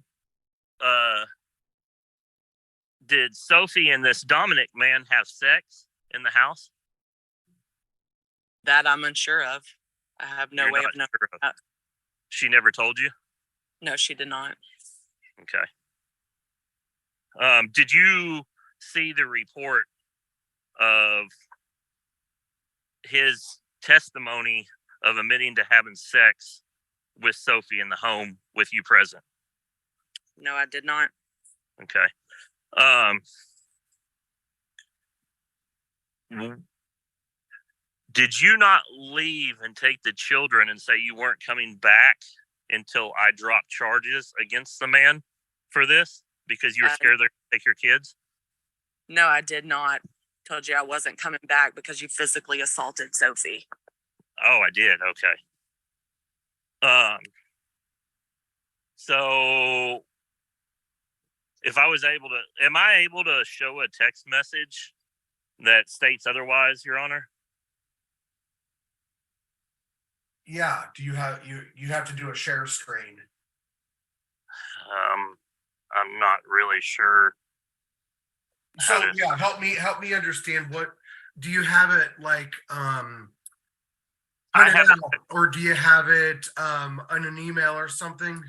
Sophie and this Dominic man have sex in the house? That I'm unsure of. I have no You're way not of knowing. sure of. that. She never told you? No, she did not. Okay. Did you see the report of his testimony of admitting to having sex with Sophie in the home with you present? No, I did not. Okay. Did you not leave and take the children and say you weren't coming back until I dropped charges against the man for this because you were scared they're going to take your kids? No, I did not. Told you I wasn't coming back because you physically assaulted Sophie. Oh, I did. Okay. So if I was able to, am I able to show a text message that states otherwise, Your Honor? Yeah. Do you have you have to do a share screen? I'm not really sure. So yeah, help me understand. What do you have it like? I have it, or do you have it on an email or something?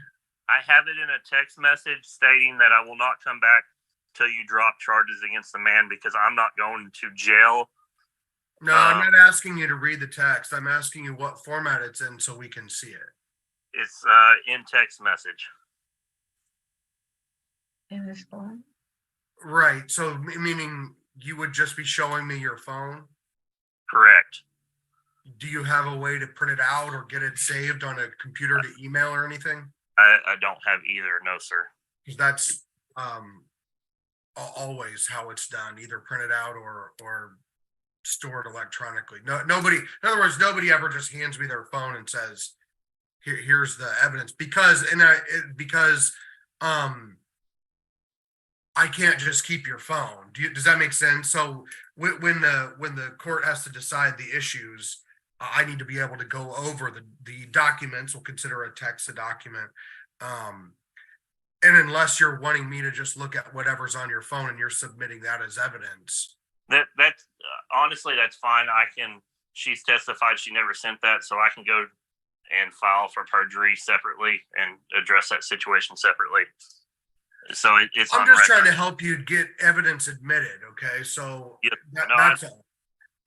I have it in a text message stating that I will not come back till you drop charges against the man because I'm not going to jail. No, I'm not asking you to read the text. I'm asking you what format it's in so we can see it. It's in text message. In this form? Right. So meaning you would just be showing me your phone? Correct. Do you have a way to print it out or get it saved on a computer to email or anything? I don't have either. No, sir. Because that's always how it's done, either printed out or stored electronically. Nobody, in other words, nobody ever just hands me their phone and says, here's the evidence, because I can't just keep your phone. Does that make sense? So when the court has to decide the issues, I need to be able to go over the documents. We'll consider a text a document. And unless you're wanting me to just look at whatever's on your phone and you're submitting that as evidence. That's honestly, that's fine. She's testified she never sent that, so I can go and file for perjury separately and address that situation separately. So it's. I'm just trying to help you get evidence admitted. Okay, so yep. That's all.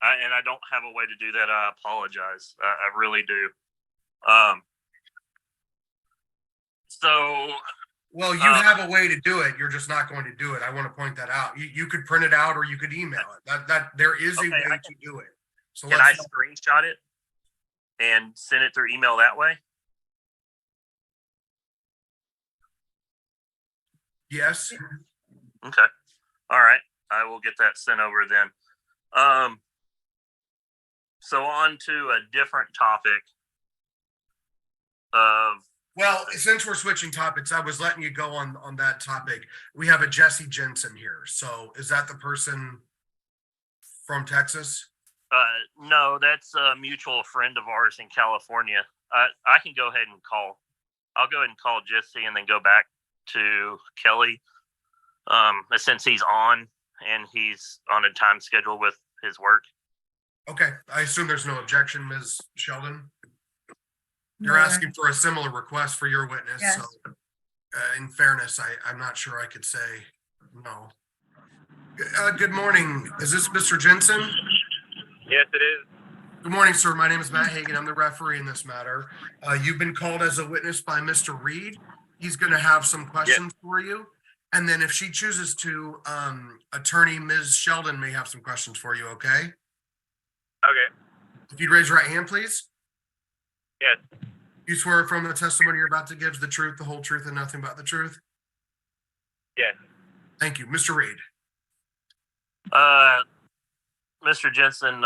And I don't have a way to do that. I apologize. I really do. Well, you have a way to do it. You're just not going to do it. I want to point that out. You could print it out or you could email it. That there is a way to do it. So can I screenshot it and send it through email that way? Yes. Okay. All right. I will get that sent over then. So on to a different topic of Well, since we're switching topics, I was letting you go on that topic. We have a Jesse Jensen here. So is that the person from Texas? no, that's a mutual friend of ours in California. I can go ahead and call. I'll go ahead and call Jesse and then go back to Kelly. Since he's on and he's on a time schedule with his work. Okay, I assume there's no objection, Ms. Sheldon. You're No, asking for a similar request for your witness, Yes. so in fairness, I'm not sure I could say no. Good morning. Is this Mr. Jensen? Yes, it is. Good morning, sir. My name is Matt Hagan. I'm the referee in this matter. You've been called as a witness by Mr. Reed. He's going to have some questions for you. And then if she chooses to, attorney Ms. Sheldon may have some questions for you, okay? Okay. If you'd raise your right hand, please. Yes. You swear from the testimony you're about to give is the truth, the whole truth, and nothing but the truth? Yes. Thank you. Mr. Reed. Mr. Jensen,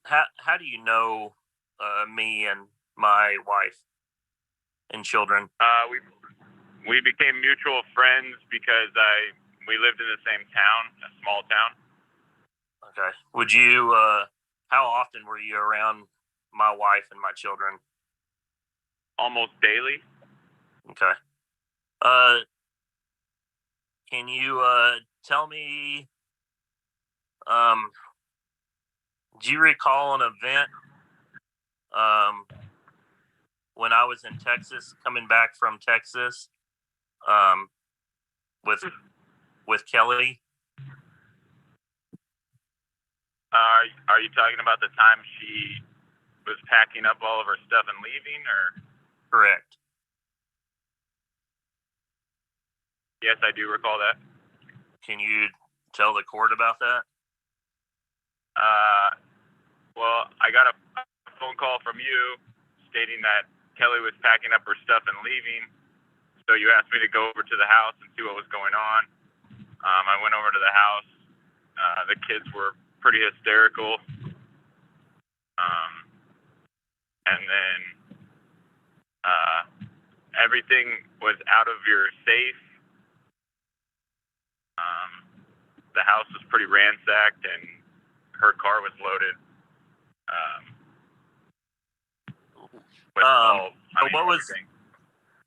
how do you know me and my wife and children? We became mutual friends because we lived in the same town, a small town. Okay. Would you? How often were you around my wife and my children? Almost daily. Okay. Can you tell me? Do you recall an event when I was in Texas, coming back from Texas, with Kelly? Are you talking about the time she was packing up all of her stuff and leaving, or? Correct. Yes, I do recall that. Can you tell the court about that? Well, I got a phone call from you stating that Kelly was packing up her stuff and leaving. So you asked me to go over to the house and see what was going on. I went over to the house. The kids were pretty hysterical. And then everything was out of your safe. The house was pretty ransacked and her car was loaded.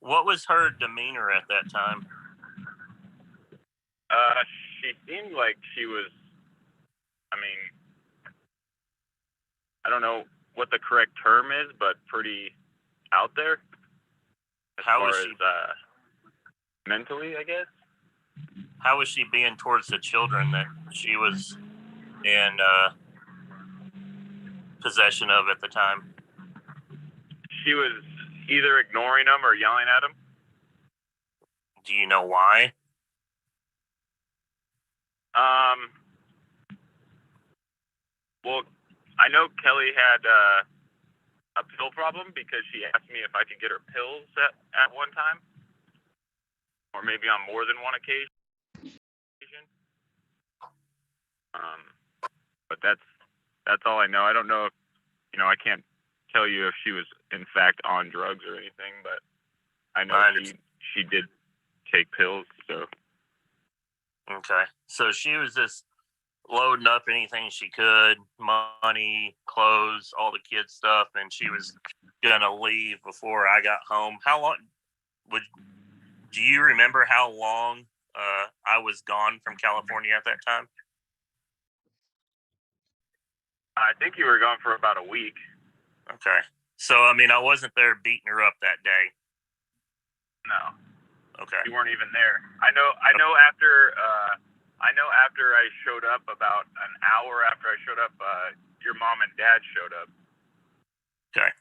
What was her demeanor at that time? She seemed like she was, I don't know what the correct term is, but pretty out there. How was she? Mentally, I guess. How was she being towards the children that she was in possession of at the time? She was either ignoring them or yelling at them. Do you know why? Well, I know Kelly had a pill problem because she asked me if I could get her pills at one time, or maybe on more than one occasion. But that's all I know. I don't know if, I can't tell you if she was in fact on drugs or anything, but I know she did take pills. So okay, so she was just loading up anything she could, money, clothes, all the kids stuff, and she was gonna leave before I got home. How long do you remember how long I was gone from California at that time? I think you were gone for about a week. Okay. So, I wasn't there beating her up that day. No. Okay. You weren't even there. I know after I showed up, about an hour after I showed up, your mom and dad showed up. Okay.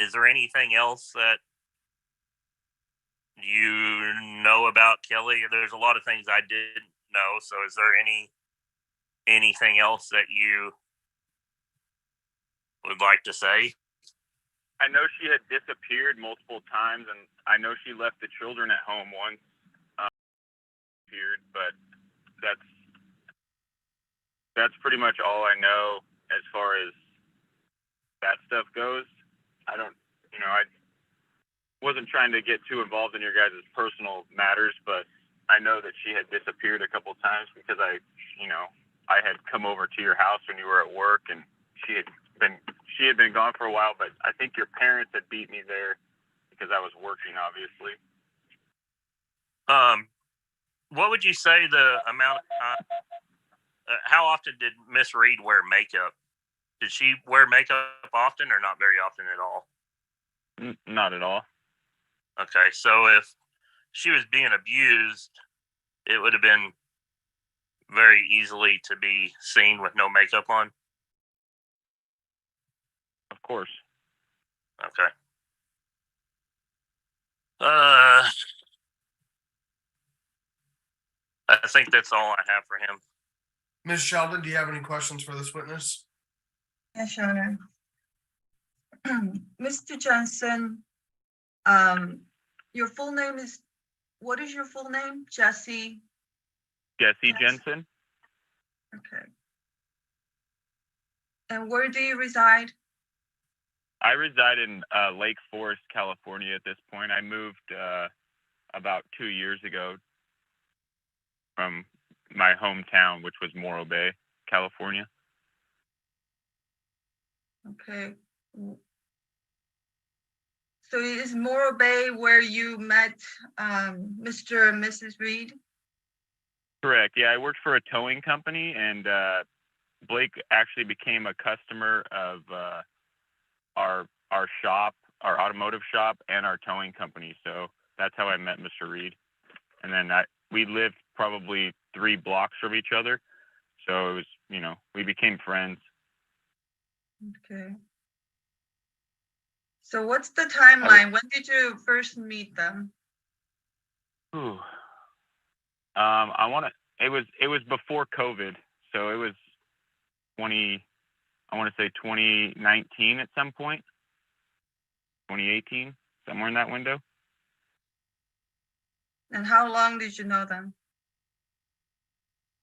Is there anything else that you know about Kelly? There's a lot of things I didn't know. So is there anything else that you would like to say? I know she had disappeared multiple times, and I know she left the children at home once. But that's pretty much all I know as far as that stuff goes. I don't, I wasn't trying to get too involved in your guys' personal matters, but I know that she had disappeared a couple times because I had come over to your house when you were at work, and she had been gone for a while, but I think your parents had beat me there because I was working, obviously. What would you say the amount of time, how often did Miss Reed wear makeup? Did she wear makeup often or not very often at all? Not at all. Okay, so if she was being abused, it would have been very easily to be seen with no makeup on. Of course. Okay. I think that's all I have for him. Ms. Sheldon, do you have any questions for this witness? Yes, Your Honor. Mr. Johnson, your full name is, what is your full name? Jesse? Jesse Yes. Jensen? Okay. And where do you reside? I reside in Lake Forest, California at this point. I moved about 2 years ago from my hometown, which was Morro Bay, California. Okay. So is Morro Bay where you met Mr. and Mrs. Reed? Correct. Yeah, I worked for a towing company, and Blake actually became a customer of our shop, our automotive shop, and our towing company. So that's how I met Mr. Reed. And then we lived probably 3 blocks from each other. So it was, we became friends. Okay. So what's the timeline? When did you first meet them? Ooh. It was before COVID. So it was 2019 at some point. 2018, somewhere in that window. And how long did you know them?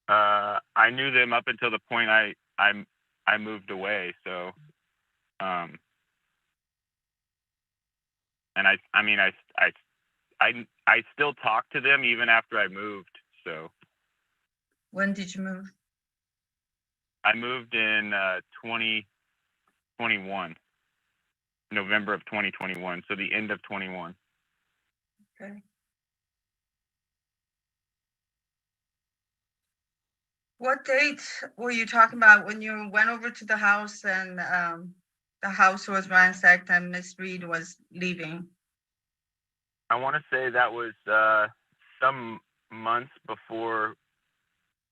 I knew them up until the point I moved away. So, and I still talk to them even after I moved. So. When did you move? I moved in 2021, November of 2021. So the end of 21. Okay. What date were you talking about when you went over to the house and the house was ransacked and Miss Reed was leaving? I want to say that was some months before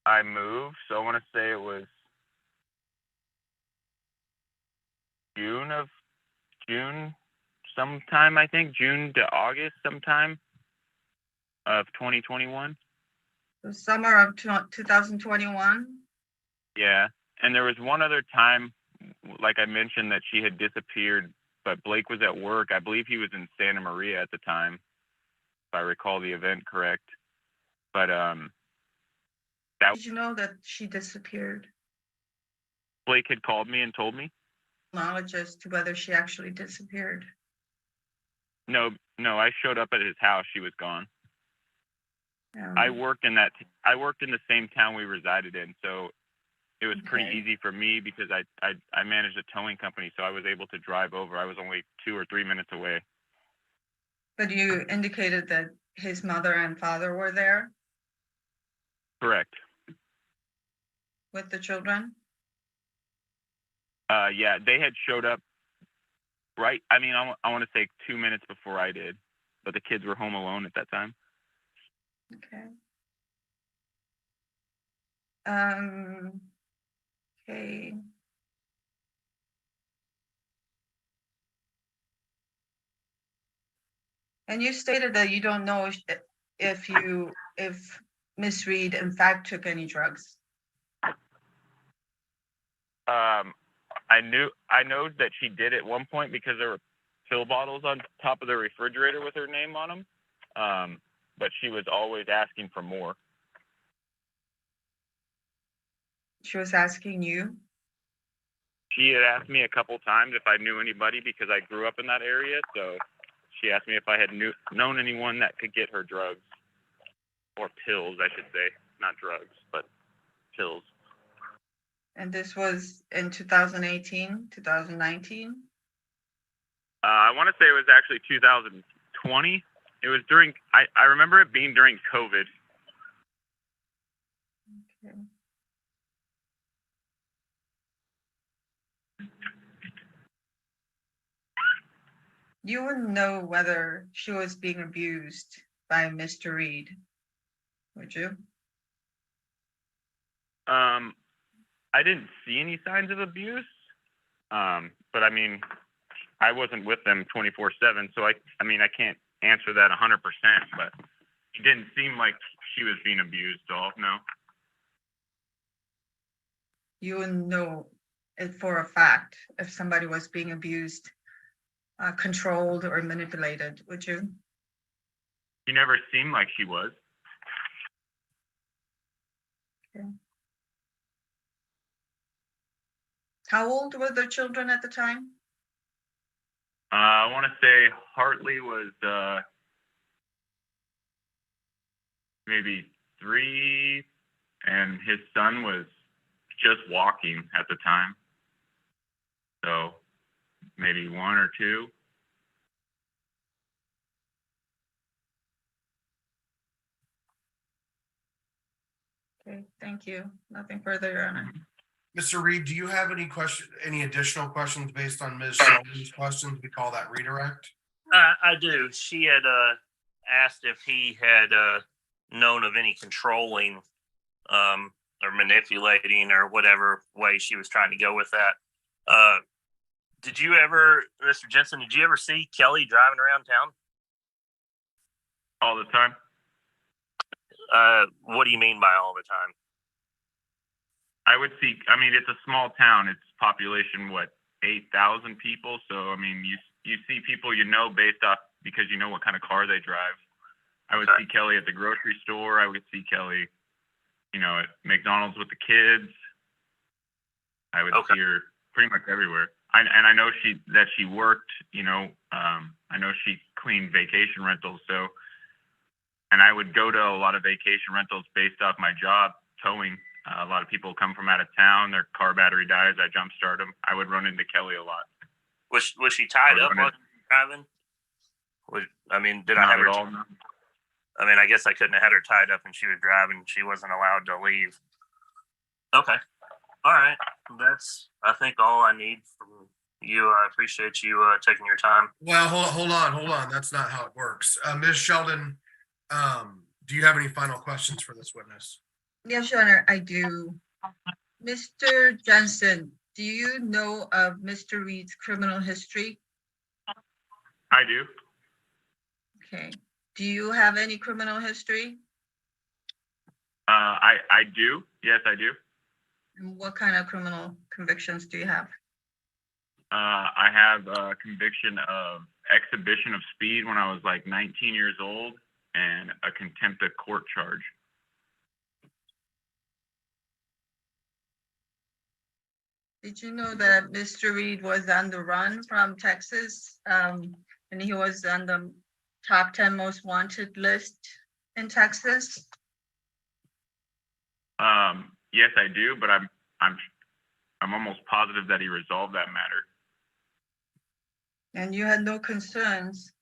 I moved. So I want to say it was June sometime, I think, June to August sometime of 2021. The summer of 2021? Yeah. And there was one other time, like I mentioned, that she had disappeared, but Blake was at work. I believe he was in Santa Maria at the time, if I recall the event correct. But did you know that she disappeared? Blake had called me and told me. Knowledge as to whether she actually disappeared. No, I showed up at his house. She was gone. I worked in the same town we resided in, so it was pretty easy for me because I managed a towing company, so I was able to drive over. I was only 2 or 3 minutes away. But you indicated that his mother and father were there? Correct. With the children? Yeah, they had showed up right. I mean, I want to say 2 minutes before I did, but the kids were home alone at that time. Okay. Okay. And you stated that you don't know if Miss Reed in fact took any drugs. I know that she did at one point because there were pill bottles on top of the refrigerator with her name on them. But she was always asking for more. She was asking you? She had asked me a couple times if I knew anybody because I grew up in that area. So she asked me if I had known anyone that could get her drugs or pills, I should say, not drugs, but pills. And this was in 2018, 2019? I want to say it was actually 2020. It was during, I remember it being during COVID. Okay. You wouldn't know whether she was being abused by Mr. Reed, would you? I didn't see any signs of abuse. But I mean, I wasn't with them 24/7, so I mean, I can't answer that 100%, but it didn't seem like she was being abused at all, no. You wouldn't know it for a fact if somebody was being abused, controlled or manipulated, would you? She never seemed like she was. Okay. How old were the children at the time? I want to say Hartley was maybe 3, and his son was just walking at the time. So maybe 1 or 2. Okay, thank you. Nothing further, Your Honor. Mr. Reed, do you have any additional questions based on Ms. Sheldon's questions? We call that redirect. I do. She had asked if he had known of any controlling or manipulating or whatever way she was trying to go with that. Did you ever, Mr. Jensen, did you ever see Kelly driving around town? All the time. What do you mean by all the time? I would see, I mean, it's a small town. It's population, 8,000 people. So, I mean, you see people you know based off because you know what kind of car they drive. I would see Kelly at the grocery store. I would see Kelly, at McDonald's with the kids. I would see her pretty much everywhere. And I know that she worked, I know she cleaned vacation rentals. So, and I would go to a lot of vacation rentals based off my job, towing. A lot of people come from out of town. Their car battery dies. I jumpstart them. I would run into Kelly a lot. Was she tied up while driving? Did I have her? I mean, I guess I couldn't have had her tied up and she was driving. She wasn't allowed to leave. Okay. All right. That's, I think, all I need from you. I appreciate you taking your time. Well, hold on. That's not how it works. Ms. Sheldon, do you have any final questions for this witness? Yes, Your Honor, I do. Mr. Jensen, do you know of Mr. Reed's criminal history? I do. Okay. Do you have any criminal history? I do. Yes, I do. And what kind of criminal convictions do you have? I have a conviction of exhibition of speed when I was like 19 years old and a contempt of court charge. Did you know that Mr. Reed was on the run from Texas? And he was on the top 10 most wanted list in Texas? Yes, I do, but I'm almost positive that he resolved that matter. And you had no concerns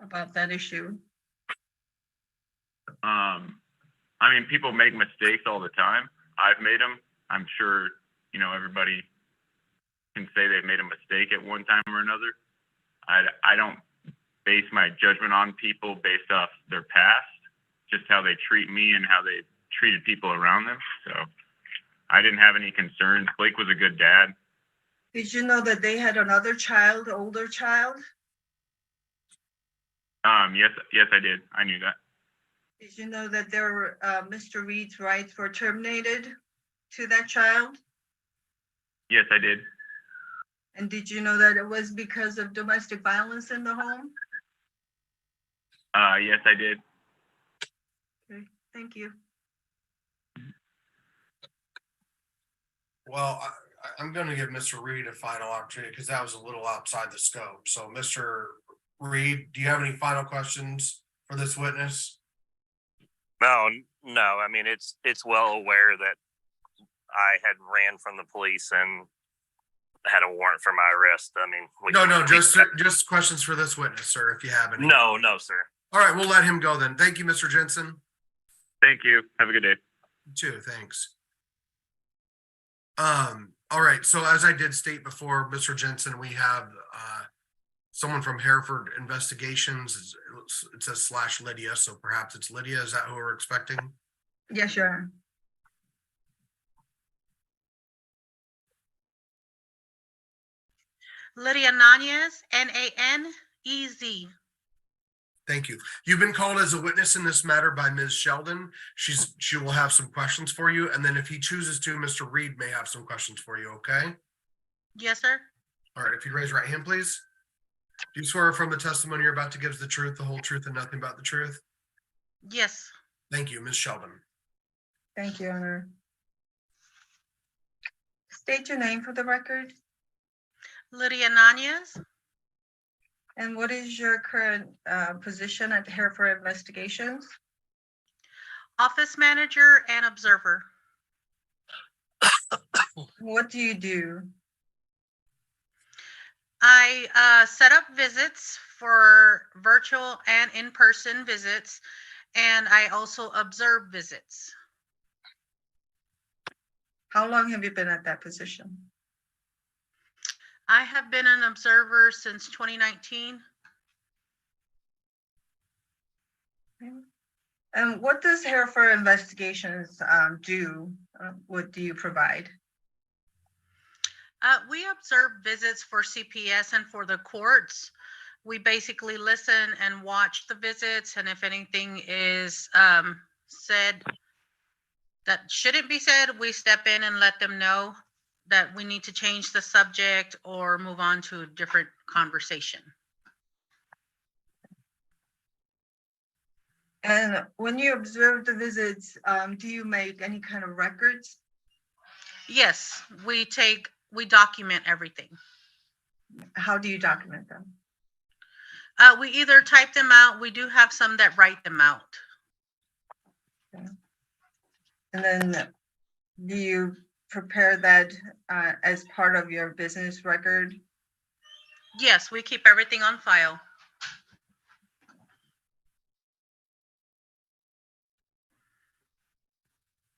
about that issue? I mean, people make mistakes all the time. I've made them. I'm sure, everybody can say they've made a mistake at one time or another. I don't base my judgment on people based off their past, just how they treat me and how they treated people around them. So I didn't have any concerns. Blake was a good dad. Did you know that they had another child, older child? Yes, I did. I knew that. Did you know that Mr. Reed's rights were terminated to that child? Yes, I did. And did you know that it was because of domestic violence in the home? Yes, I did. Okay, thank you. Well, I'm going to give Mr. Reed a final opportunity because that was a little outside the scope. So, Mr. Reed, do you have any final questions for this witness? No. I mean, it's well aware that I had ran from the police and had a warrant for my arrest. I mean, No, just questions for this witness, sir, if you have any. no, sir. All right, we'll let him go then. Thank you, Mr. Jensen. Thank you. Have a good day. You too, thanks. All right, so as I did state before, Mr. Jensen, we have someone from Hereford Investigations. It says / Lydia, so perhaps it's Lydia. Is that who we're expecting? Yes, sure. Lydia Nanez, Nanez. Thank you. You've been called as a witness in this matter by Ms. Sheldon. She will have some questions for you, and then if he chooses to, Mr. Reed may have some questions for you, okay? Yes, sir. All right, if you raise your right hand, please. Do you swear from the testimony you're about to give is the truth, the whole truth, and nothing but the truth? Yes. Thank you, Ms. Sheldon. Thank you, Honor. State your name for the record. Lydia Nanez, And what is your current position at Hereford Investigations? office manager and observer. What do you do? I set up visits for virtual and in-person visits, and I also observe visits. How long have you been at that position? I have been an observer since 2019. And what does Hereford Investigations do? What do you provide? We observe visits for CPS and for the courts. We basically listen and watch the visits, and if anything is said that shouldn't be said, we step in and let them know that we need to change the subject or move on to a different conversation. And when you observe the visits, do you make any kind of records? Yes, we document everything. How do you document them? We either type them out. We do have some that write them out. Okay. And then do you prepare that as part of your business record? Yes, we keep everything on file.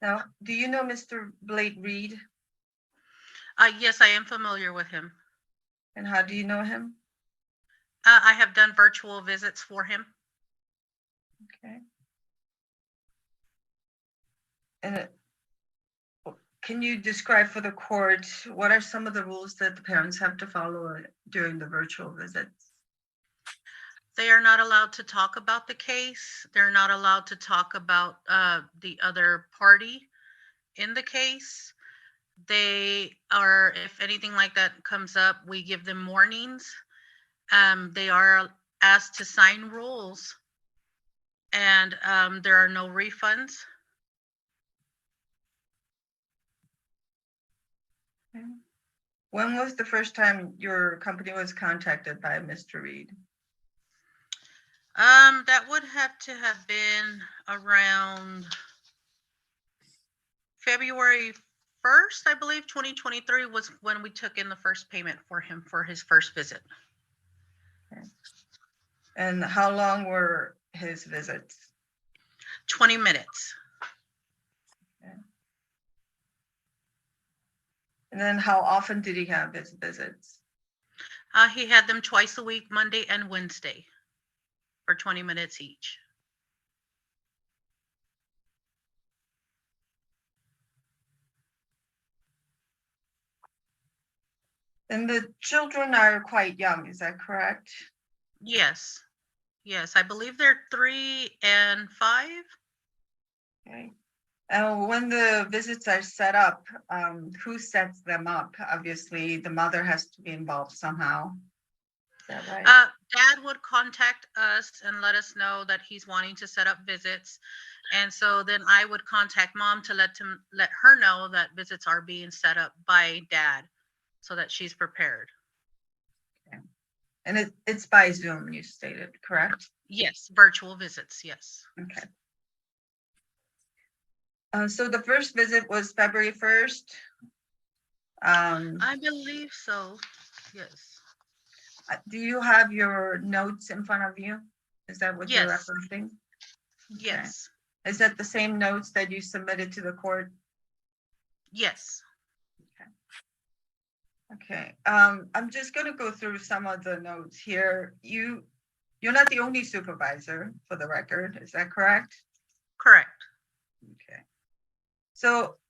Now, do you know Mr. Blake Reed? Yes, I am familiar with him. And how do you know him? I have done virtual visits for him. Okay. And can you describe for the court, what are some of the rules that the parents have to follow during the virtual visits? They are not allowed to talk about the case. They're not allowed to talk about the other party in the case. They are, if anything like that comes up, we give them warnings. They are asked to sign rules, and there are no refunds. Okay. When was the first time your company was contacted by Mr. Reed? That would have to have been around February 1st, I believe, 2023 was when we took in the first payment for him for his first visit. Okay. And how long were his visits? 20 minutes. Okay. And then how often did he have his visits? He had them twice a week, Monday and Wednesday, for 20 minutes each. And the children are quite young, is that correct? Yes. Yes, I believe they're 3 and 5. Okay. When the visits are set up, who sets them up? Obviously, the mother has to be involved somehow. Is that right? Dad would contact us and let us know that he's wanting to set up visits. And so then I would contact mom to let her know that visits are being set up by dad so that she's prepared. And it's by Zoom, you stated, correct? Yes, virtual visits, yes. Okay. So the first visit was February 1st. I believe so, yes. Do you have your notes in front of you? Is that what you're Yes. referencing? Yes, Is that the same notes that you submitted to the court? yes. Okay, I'm just gonna go through some of the notes here. You're not the only supervisor, for the record, is that correct? Correct. Okay. So,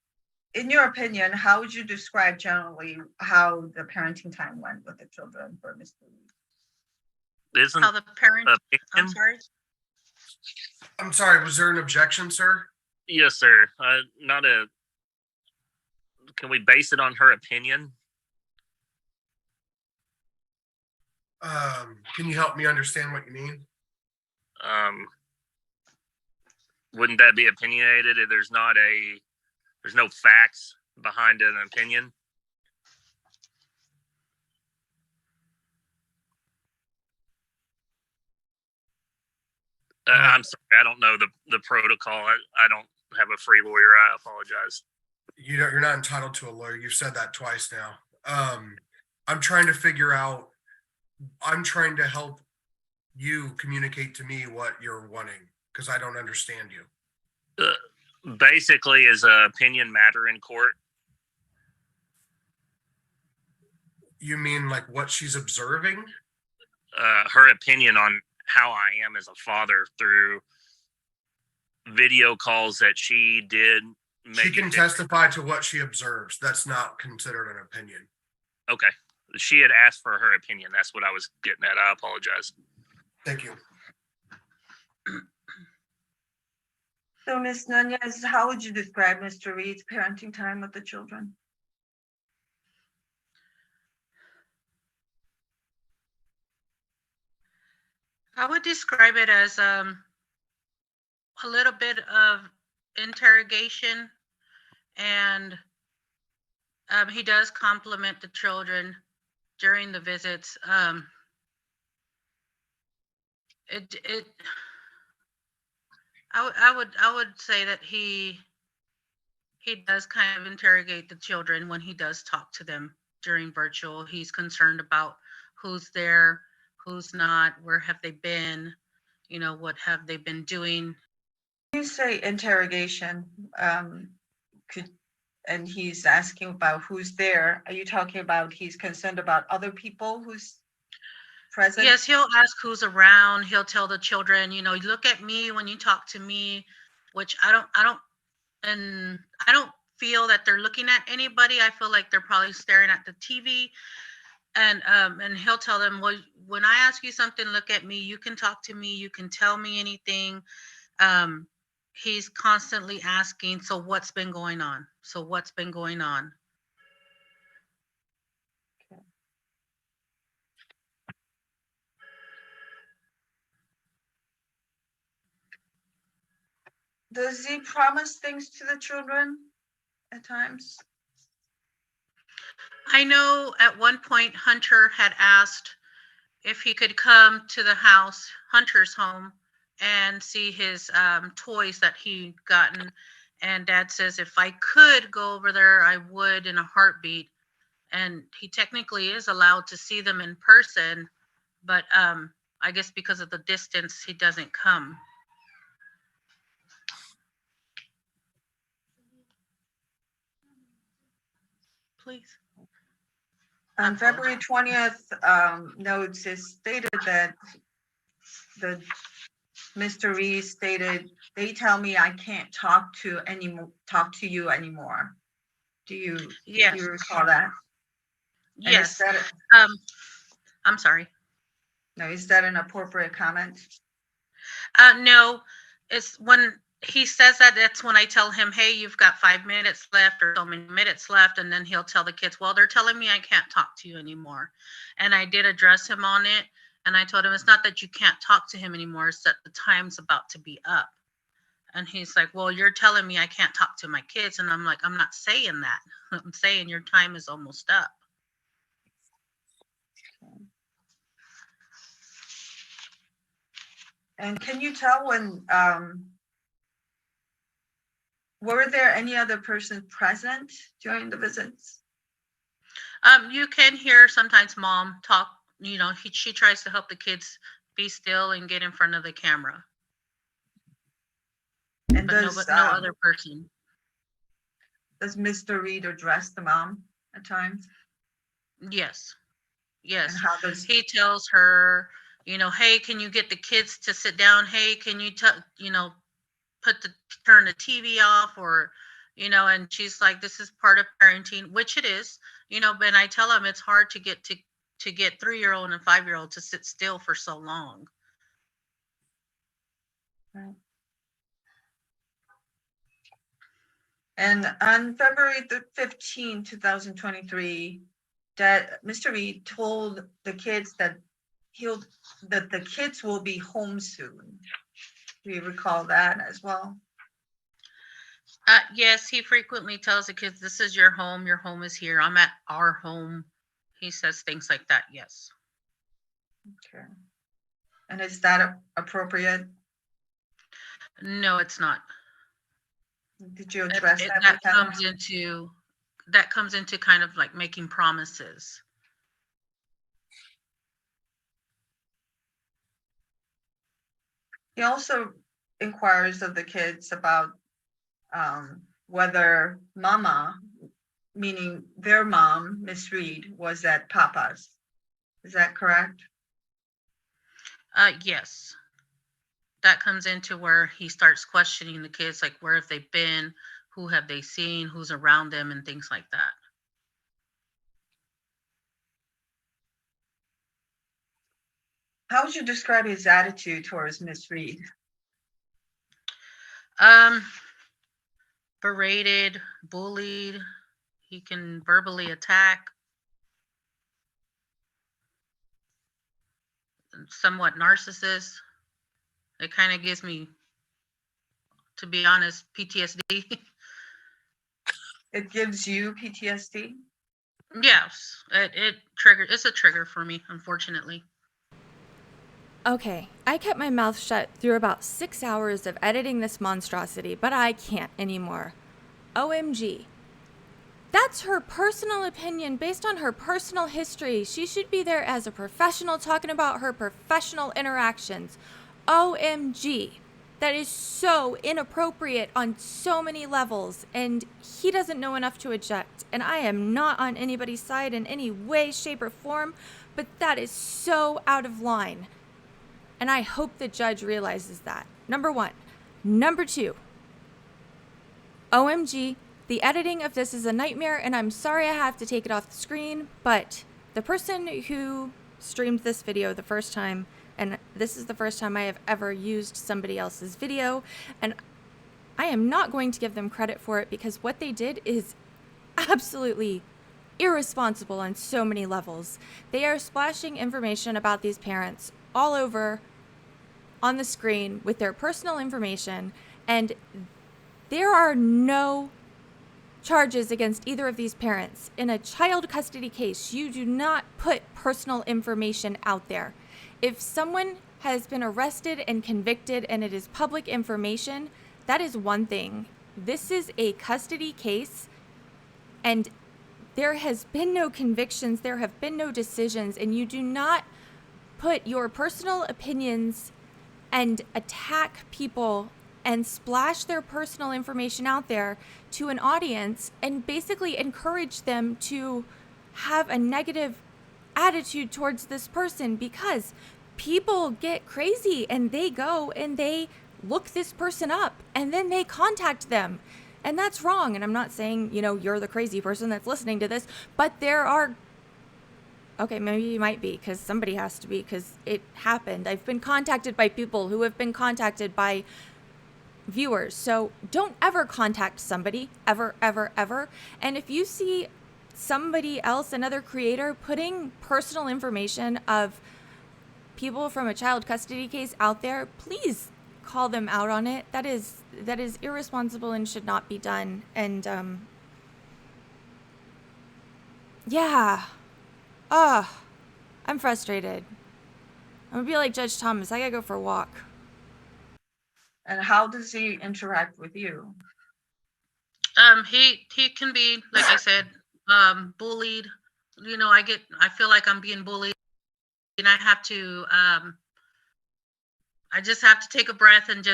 in your opinion, how would you describe generally how the parenting time went with the children for Mr. Reed? Isn't How the parent, I'm opinion? sorry? I'm sorry, was there an objection, sir? Yes, sir. Can we base it on her opinion? Can you help me understand what you mean? Wouldn't that be opinionated if there's no facts behind an opinion? I'm sorry, I don't know the protocol. I don't have a free lawyer. I apologize. You're not entitled to a lawyer. You've said that twice now. I'm trying to figure out, I'm trying to help you communicate to me what you're wanting, because I don't understand you. Basically, is an opinion matter in court? You mean like what she's observing? Her opinion on how I am as a father through video calls that she did. She can testify to what she observes. That's not considered an opinion. Okay. She had asked for her opinion. That's what I was getting at. I apologize. Thank you. So, Ms. Nunez, how would you describe Mr. Reed's parenting time with the children? I would describe it as a little bit of interrogation, and he does compliment the children during the visits. I would say that he does kind of interrogate the children when he does talk to them during virtual. He's concerned about who's there, who's not, where have they been, what have they been doing. You say interrogation, and he's asking about who's there. Are you talking about he's concerned about other people who's present? Yes, he'll ask who's around. He'll tell the children, look at me when you talk to me, which I don't feel that they're looking at anybody. I feel like they're probably staring at the TV. And he'll tell them, well, when I ask you something, look at me. You can talk to me. You can tell me anything. He's constantly asking, so what's been going on? So what's been going on? Okay. Does he promise things to the children at times? I know at one point Hunter had asked if he could come to the house, Hunter's home, and see his toys that he'd gotten. And Dad says, if I could go over there, I would in a heartbeat. And he technically is allowed to see them in person, but I guess because of the distance, he doesn't come. Please. On February 20th, notes is stated that Mr. Reed stated, they tell me I can't talk to you anymore. Do you recall that? Yes. I'm sorry. No, is that an appropriate comment? No, it's when he says that that's when I tell him, hey, you've got 5 minutes left or so many minutes left. And then he'll tell the kids, well, they're telling me I can't talk to you anymore. And I did address him on it. And I told him, it's not that you can't talk to him anymore. It's that the time's about to be up. And he's like, well, you're telling me I can't talk to my kids. And I'm like, I'm not saying that. I'm saying your time is almost up. And can you tell when, were there any other person present during the visits? You can hear sometimes mom talk, you know, she tries to help the kids be still and get in front of the camera. And But does, no other person. does Mr. Reed address the mom at times? Yes. Yes. And how does, He tells her, you know, hey, can you get the kids to sit down? Hey, can you, you know, turn the TV off, or, you know, and she's like, this is part of parenting, which it is, you know, but I tell him it's hard to get 3-year-old and 5-year-old to sit still for so long. right. And on February 15, 2023, that Mr. Reed told the kids that the kids will be home soon. Do you recall that as well? Yes, he frequently tells the kids, this is your home is here. I'm at our home. He says things like that, yes. Okay. And is that appropriate? No, it's not. Did you address that That with them? comes into kind of like making promises. He also inquires of the kids about whether mama, meaning their mom, Miss Reed, was at Papa's. Is that correct? Yes. That comes into where he starts questioning the kids, like where have they been, who have they seen, who's around them, and things like that. How would you describe his attitude towards Miss Reed? Berated, bullied. He can verbally attack. Somewhat narcissist. It kind of gives me, to be honest, PTSD. It gives you PTSD? Yes, it's a trigger for me, unfortunately. Okay, I kept my mouth shut through about 6 hours of editing this monstrosity, but I can't anymore. OMG. That's her personal opinion based on her personal history. She should be there as a professional talking about her professional interactions. OMG. That is so inappropriate on so many levels, and he doesn't know enough to object. And I am not on anybody's side in any way, shape, or form, but that is so out of line. And I hope the judge realizes that. Number one. Number two. OMG, the editing of this is a nightmare, and I'm sorry I have to take it off the screen, but the person who streamed this video the first time, and this is the first time I have ever used somebody else's video, and I am not going to give them credit for it because what they did is absolutely irresponsible on so many levels. They are splashing information about these parents all over on the screen with their personal information, and there are no charges against either of these parents. In a child custody case, you do not put personal information out there. If someone has been arrested and convicted and it is public information, that is one thing. This is a custody case, and there has been no convictions, there have been no decisions, and you do not put your personal opinions and attack people and splash their personal information out there to an audience and basically encourage them to have a negative attitude towards this person, because people get crazy and they go and they look this person up and then they contact them. And that's wrong. And I'm not saying, you're the crazy person that's listening to this, but there are, okay, maybe you might be, because somebody has to be, because it happened. I've been contacted by people who have been contacted by viewers. So don't ever contact somebody, ever, ever, ever. And if you see somebody else, another creator, putting personal information of people from a child custody case out there, please call them out on it. That is irresponsible and should not be done. And yeah. I'm frustrated. I'm gonna be like Judge Thomas. I gotta go for a walk. And how does he interact with you? He can be, like I said, bullied. You know, I feel like I'm being bullied, and I have to I just have to take a breath and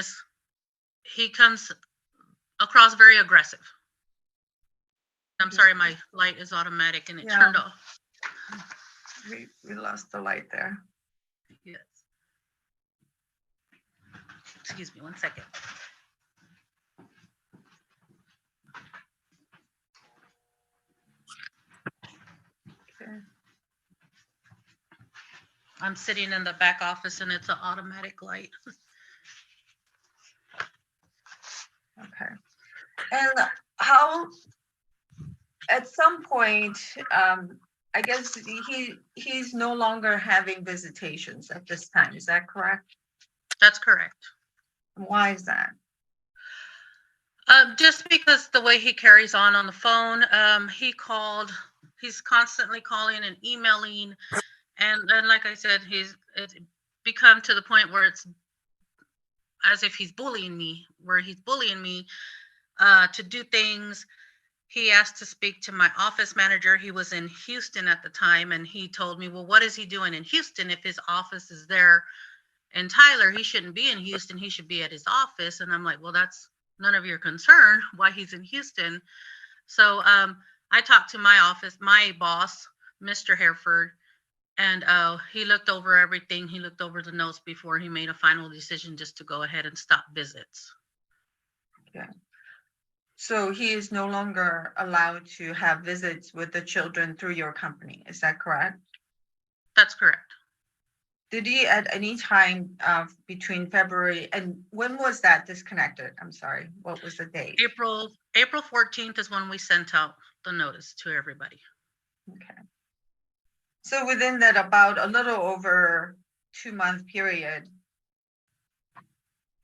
he comes across very aggressive. I'm sorry, my light is automatic and it Yeah. turned off. We lost the light there. Yes. Excuse me, 1 second. Okay. I'm sitting in the back office and it's an automatic light. Okay. And how, at some point, I guess he's no longer having visitations at this time. Is that correct? That's correct. Why is that? Just because the way he carries on the phone, he's constantly calling and emailing. And like I said, it's become to the point where it's as if he's bullying me, to do things. He asked to speak to my office manager. He was in Houston at the time, and he told me, well, what is he doing in Houston? If his office is there in Tyler, he shouldn't be in Houston. He should be at his office. And I'm like, well, that's none of your concern why he's in Houston. So I talked to my boss, Mr. Hereford, and he looked over everything. He looked over the notes before he made a final decision just to go ahead and stop visits. Yeah. So he is no longer allowed to have visits with the children through your company. Is that correct? That's correct. Did he at any time between February and when was that disconnected? I'm sorry. What was the date? April 14th is when we sent out the notice to everybody. Okay. So within that about a little over 2-month period,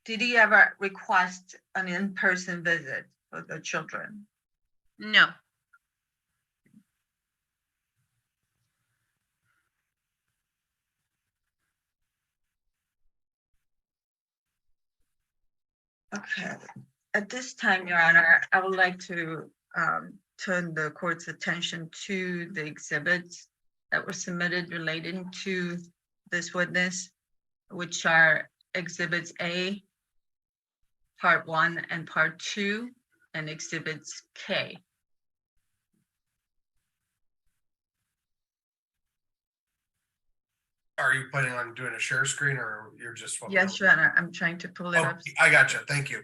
did he ever request an in-person visit for the children? No. Okay. At this time, Your Honor, I would like to turn the court's attention to the exhibits that were submitted relating to this witness, which are Exhibits A, Part 1 and Part 2, and Exhibits K. Are you planning on doing a share screen or you're just? Yes, Your Honor, I'm trying to pull it Oh, up. I gotcha. Thank you.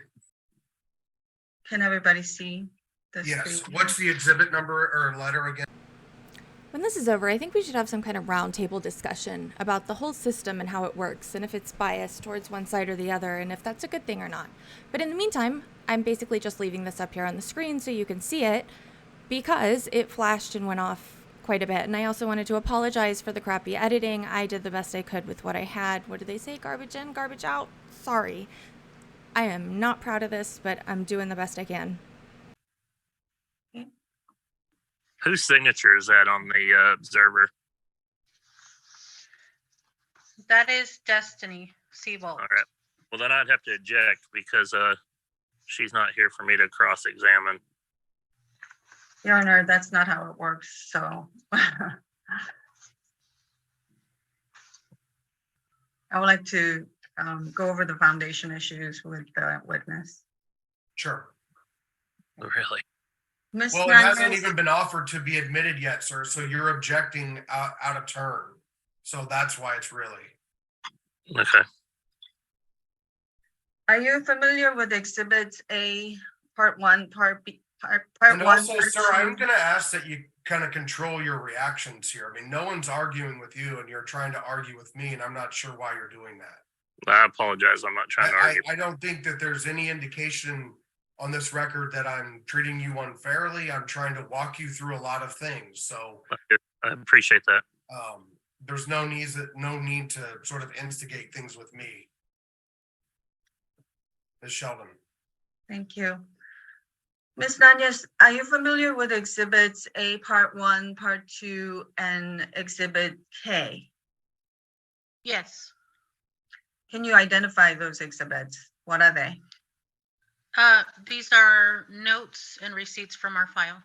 Can everybody see the Yes. screen? What's the exhibit number or letter again? When this is over, I think we should have some kind of roundtable discussion about the whole system and how it works, and if it's biased towards one side or the other, and if that's a good thing or not. But in the meantime, I'm basically just leaving this up here on the screen so you can see it, because it flashed and went off quite a bit. And I also wanted to apologize for the crappy editing. I did the best I could with what I had. What do they say? Garbage in, garbage out? Sorry. I am not proud of this, but I'm doing the best I can. Whose signature is that on the observer? That is Destiny Seabolt. All right. Well, then I'd have to eject because she's not here for me to cross-examine. Your Honor, that's not how it works, so. I would like to go over the foundation issues with the witness. Sure. Really? Ms. Well, it hasn't Nunez, even been offered to be admitted yet, sir. So you're objecting out of turn. So that's why it's really. Okay. are you familiar with Exhibits A, Part 1, Part B, Part And 1? also, Part sir, 2? I'm going to ask that you kind of control your reactions here. I mean, no one's arguing with you and you're trying to argue with me, and I'm not sure why you're doing that. I apologize. I'm not trying to argue. I don't think that there's any indication on this record that I'm treating you unfairly. I'm trying to walk you through a lot of things. So I appreciate that. there's no need to sort of instigate things with me. Ms. Sheldon. Thank you. Ms. Nunez, are you familiar with exhibits A, part 1, part 2, and exhibit K? Yes. Can you identify those exhibits? What are they? These are notes and receipts from our file.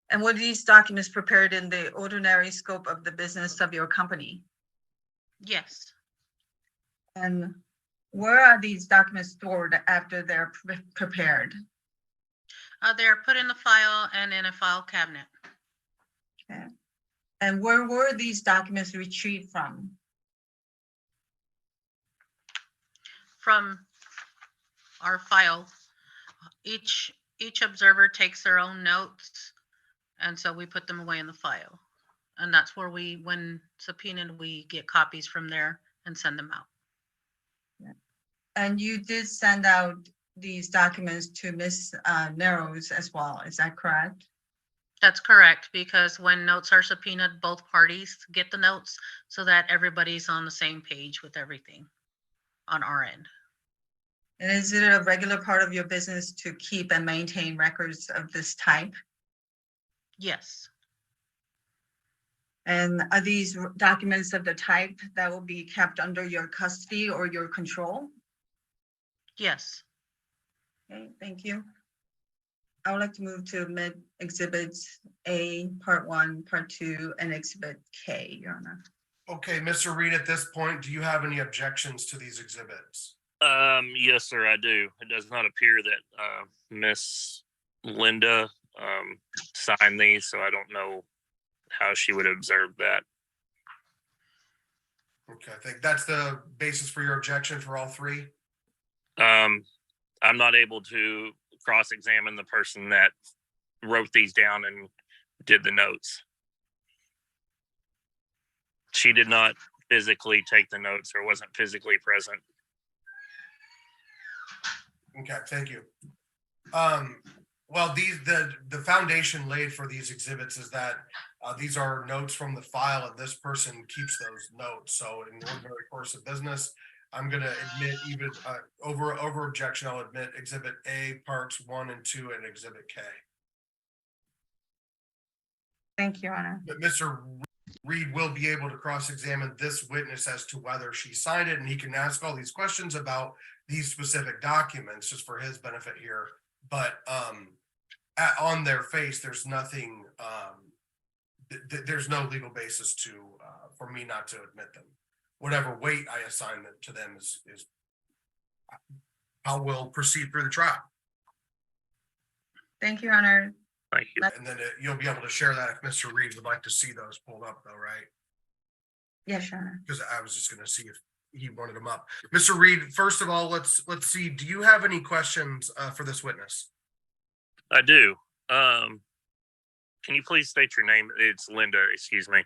And were these documents prepared in the ordinary scope of the business of your company? Yes. And where are these documents stored after they're prepared? They're put in the file and in a file cabinet. Okay. And where were these documents retrieved from? From our file. Each observer takes their own notes, and so we put them away in the file. And that's where when subpoenaed, we get copies from there and send them out. And you did send out these documents to Ms. Narrows as well, is that correct? That's correct, because when notes are subpoenaed, both parties get the notes so that everybody's on the same page with everything on our end. And is it a regular part of your business to keep and maintain records of this type? Yes. And are these documents of the type that will be kept under your custody or your control? Yes. Okay, thank you. I would like to move to admit exhibits A, part 1, part 2, and exhibit K, Your Honor. Okay, Mr. Reed, at this point, do you have any objections to these exhibits? Yes, sir, I do. It does not appear that Miss Linda signed these, so I don't know how she would observe that. Okay, I think that's the basis for your objection for all three. I'm not able to cross-examine the person that wrote these down and did the notes. She did not physically take the notes or wasn't physically present. Okay, thank you. Well, the foundation laid for these exhibits is that these are notes from the file and this person keeps those notes. So in the ordinary course of business, I'm going to admit even over objection, I'll admit exhibit A, parts 1 and 2, and exhibit K. Thank you, Your Honor. But Mr. Reed will be able to cross-examine this witness as to whether she signed it, and he can ask all these questions about these specific documents just for his benefit here. But on their face, there's nothing, there's no legal basis for me not to admit them. Whatever weight I assign to them is how we'll proceed through the trial. Thank you, Your Honor. Thank you. And then you'll be able to share that if Mr. Reed would like to see those pulled up though, right? Yes, Your Honor. Because I was just going to see if he wanted them up. Mr. Reed, first of all, let's see. Do you have any questions for this witness? I do. Can you please state your name? It's Linda, excuse me.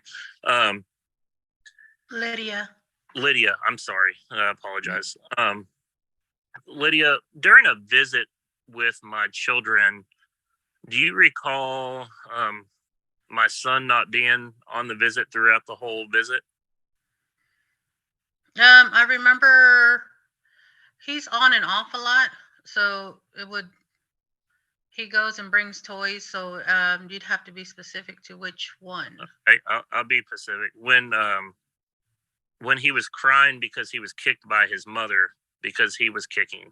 Lydia, I'm sorry. I apologize. Lydia, during a visit with my children, do you recall my son not being on the visit throughout the whole visit? I remember he's on and off a lot, so he goes and brings toys, so you'd have to be specific to which one. Okay, I'll be specific. When he was crying because he was kicked by his mother because he was kicking,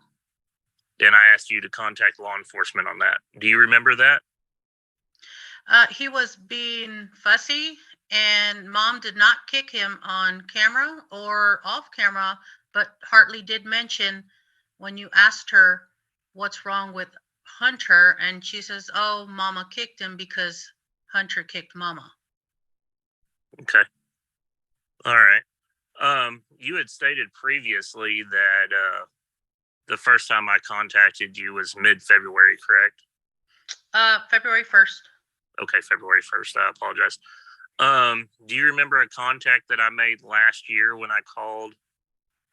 then I asked you to contact law enforcement on that. Do you remember that? He was being fussy, and Mom did not kick him on camera or off camera, but Hartley did mention when you asked her what's wrong with Hunter, and she says, oh, Mama kicked him because Hunter kicked Mama. Okay. All right. You had stated previously that the first time I contacted you was mid-February, correct? February 1st. Okay, February 1st. I apologize. Do you remember a contact that I made last year when I called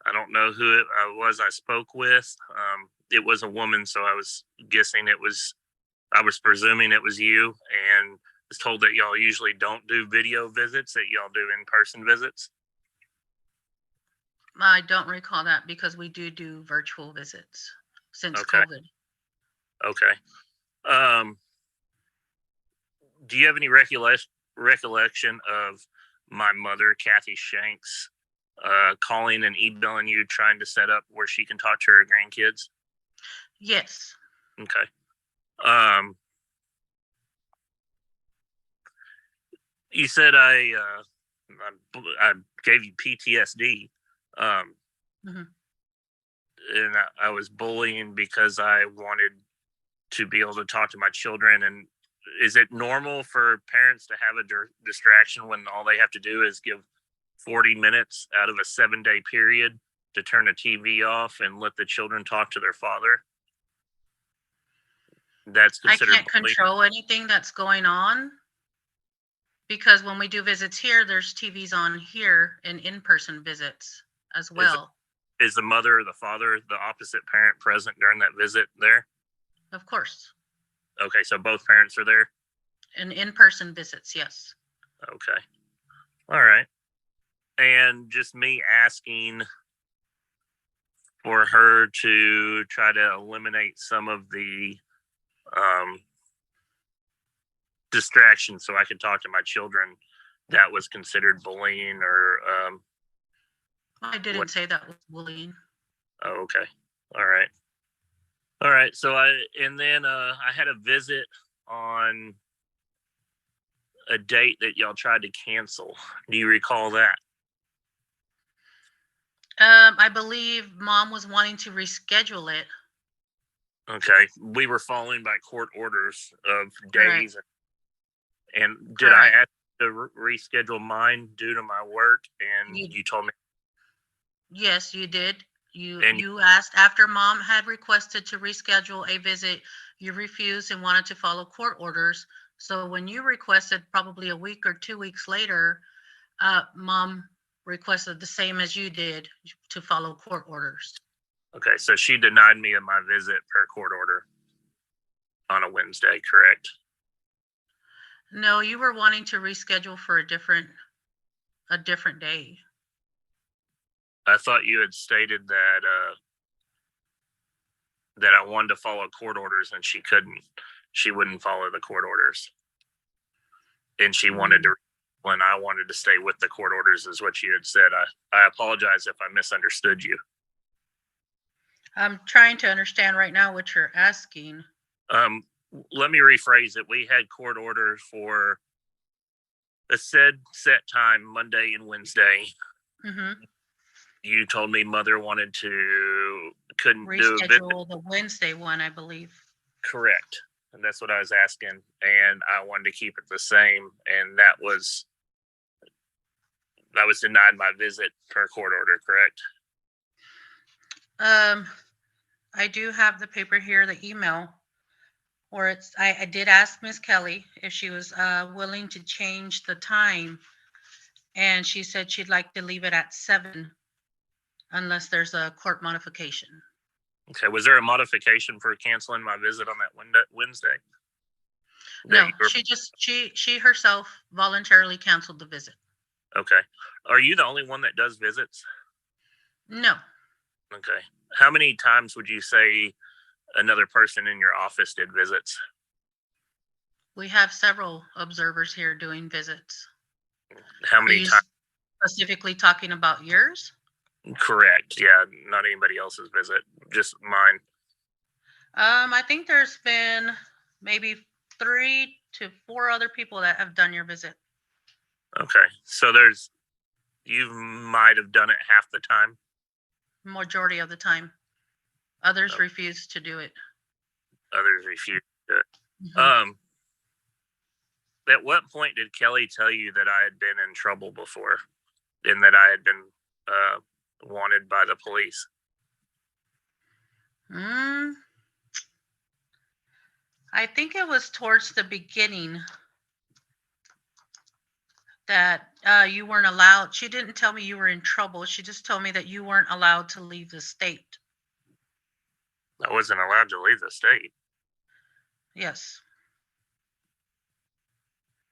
I don't know who it was I spoke with. It was a woman, so I was guessing I was presuming it was you, and was told that y'all usually don't do video visits, that y'all do in-person visits. I don't recall that because we do virtual visits since Okay. COVID. Okay. Do you have any recollection of my mother, Kathy Shanks, calling and emailing you trying to set up where she can talk to her grandkids? Yes. Okay. You said I gave you PTSD, Mhm. and I was bullying because I wanted to be able to talk to my children. And is it normal for parents to have a distraction when all they have to do is give 40 minutes out of a 7-day period to turn a TV off and let the children talk to their father? That's I considered can't bullying. control anything that's going on because when we do visits here, there's TVs on here and in-person visits as well. Is the mother or the father, the opposite parent, present during that visit there? Of course. Okay, so both parents are there? And in-person visits, yes. Okay. All right. And just me asking for her to try to eliminate some of the distractions so I could talk to my children, that was considered bullying, or I didn't what? say that was bullying. Oh, okay. All right. All right. So I had a visit on a date that y'all tried to cancel. Do you recall that? I believe mom was wanting to reschedule it. Okay. We were following by court orders of Correct. days. And did I Correct. ask to reschedule mine due to my work? And You- you told me. Yes, you did. And You asked after mom had requested to reschedule a visit, you refused and wanted to follow court orders. So when you requested probably a week or 2 weeks later, mom requested the same as you did to follow court orders. okay, so she denied me of my visit per court order on a Wednesday, correct? No, you were wanting to reschedule for a different day. I thought you had stated that I wanted to follow court orders, and she couldn't. She wouldn't follow the court orders, and she wanted to. When I wanted to stay with the court orders, is what you had said. I apologize if I misunderstood you. I'm trying to understand right now what you're asking. Let me rephrase it. We had court orders for a set time, Monday and Wednesday. Mm-hmm. You told me mother couldn't do a visit. Reschedule the Wednesday one, I believe. Correct. And that's what I was asking. And I wanted to keep it the same. And I was denied my visit per court order, correct? I do have the paper here, the email, where I did ask Miss Kelly if she was willing to change the time. And she said she'd like to leave it at 7 unless there's a court modification. Okay. Was there a modification for canceling my visit on that Wednesday? No, she herself voluntarily canceled the visit. Okay. Are you the only one that does visits? No. Okay. How many times would you say another person in your office did visits? We have several observers here doing visits. How Are many you times? specifically talking about yours? Correct. Yeah. Not anybody else's visit, just mine. I think there's been maybe 3 to 4 other people that have done your visit. Okay. So you might have done it half the time. Majority of the time. Others Oh. refuse to do it. Others refuse to do it. Mhm. At what point did Kelly tell you that I had been in trouble before and that I had been wanted by the police? I think it was towards the beginning. that you weren't allowed. She didn't tell me you were in trouble. She just told me that you weren't allowed to leave the state. I wasn't allowed to leave the state. Yes.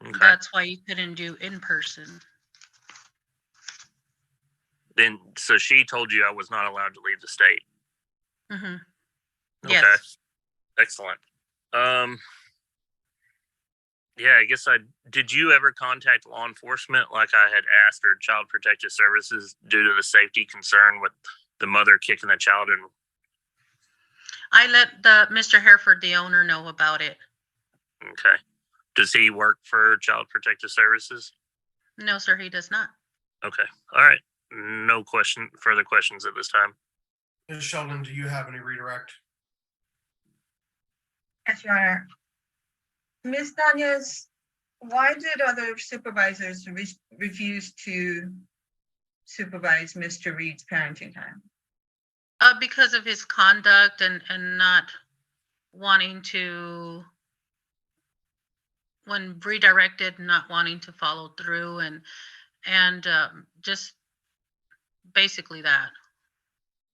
Okay. That's why you couldn't do in person. Then, so she told you I was not allowed to leave the state. Mm-hmm. Okay. Yes. Excellent. Yeah, I guess did you ever contact law enforcement like I had asked, or Child Protective Services, due to the safety concern with the mother kicking the child in? I let Mr. Hereford, the owner, know about it. Okay. Does he work for Child Protective Services? No, sir, he does not. Okay. All right. No further questions at this time. Ms. Sheldon, do you have any redirect? Yes, Your Honor. Ms. Daniels, why did other supervisors refuse to supervise Mr. Reed's parenting time? Because of his conduct and not wanting to, when redirected, not wanting to follow through, and just basically that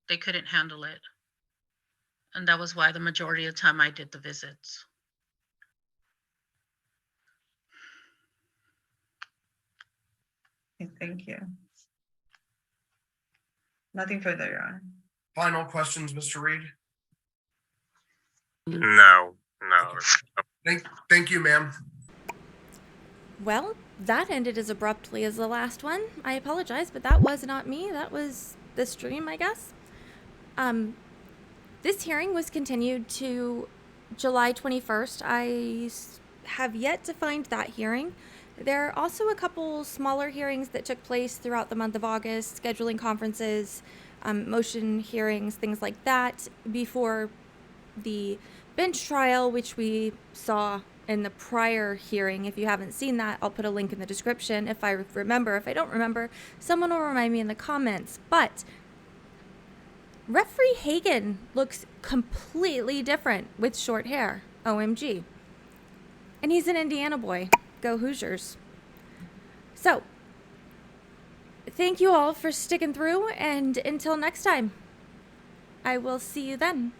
they couldn't handle it, and that was why the majority of the time I did the visits. Okay, thank you. Nothing further, Your Honor. Final questions, Mr. Reed? No. Thank you, ma'am. Well, that ended as abruptly as the last one. I apologize, but that was not me. That was the stream, I guess. This hearing was continued to July 21st. I have yet to find that hearing. There are also a couple smaller hearings that took place throughout the month of August, scheduling conferences, motion hearings, things like that, before the bench trial, which we saw in the prior hearing. If you haven't seen that, I'll put a link in the description if I remember. If I don't remember, someone will remind me in the comments. But Referee Hagen looks completely different with short hair. OMG. And he's an Indiana boy. Go Hoosiers. So, thank you all for sticking through, and until next time, I will see you then.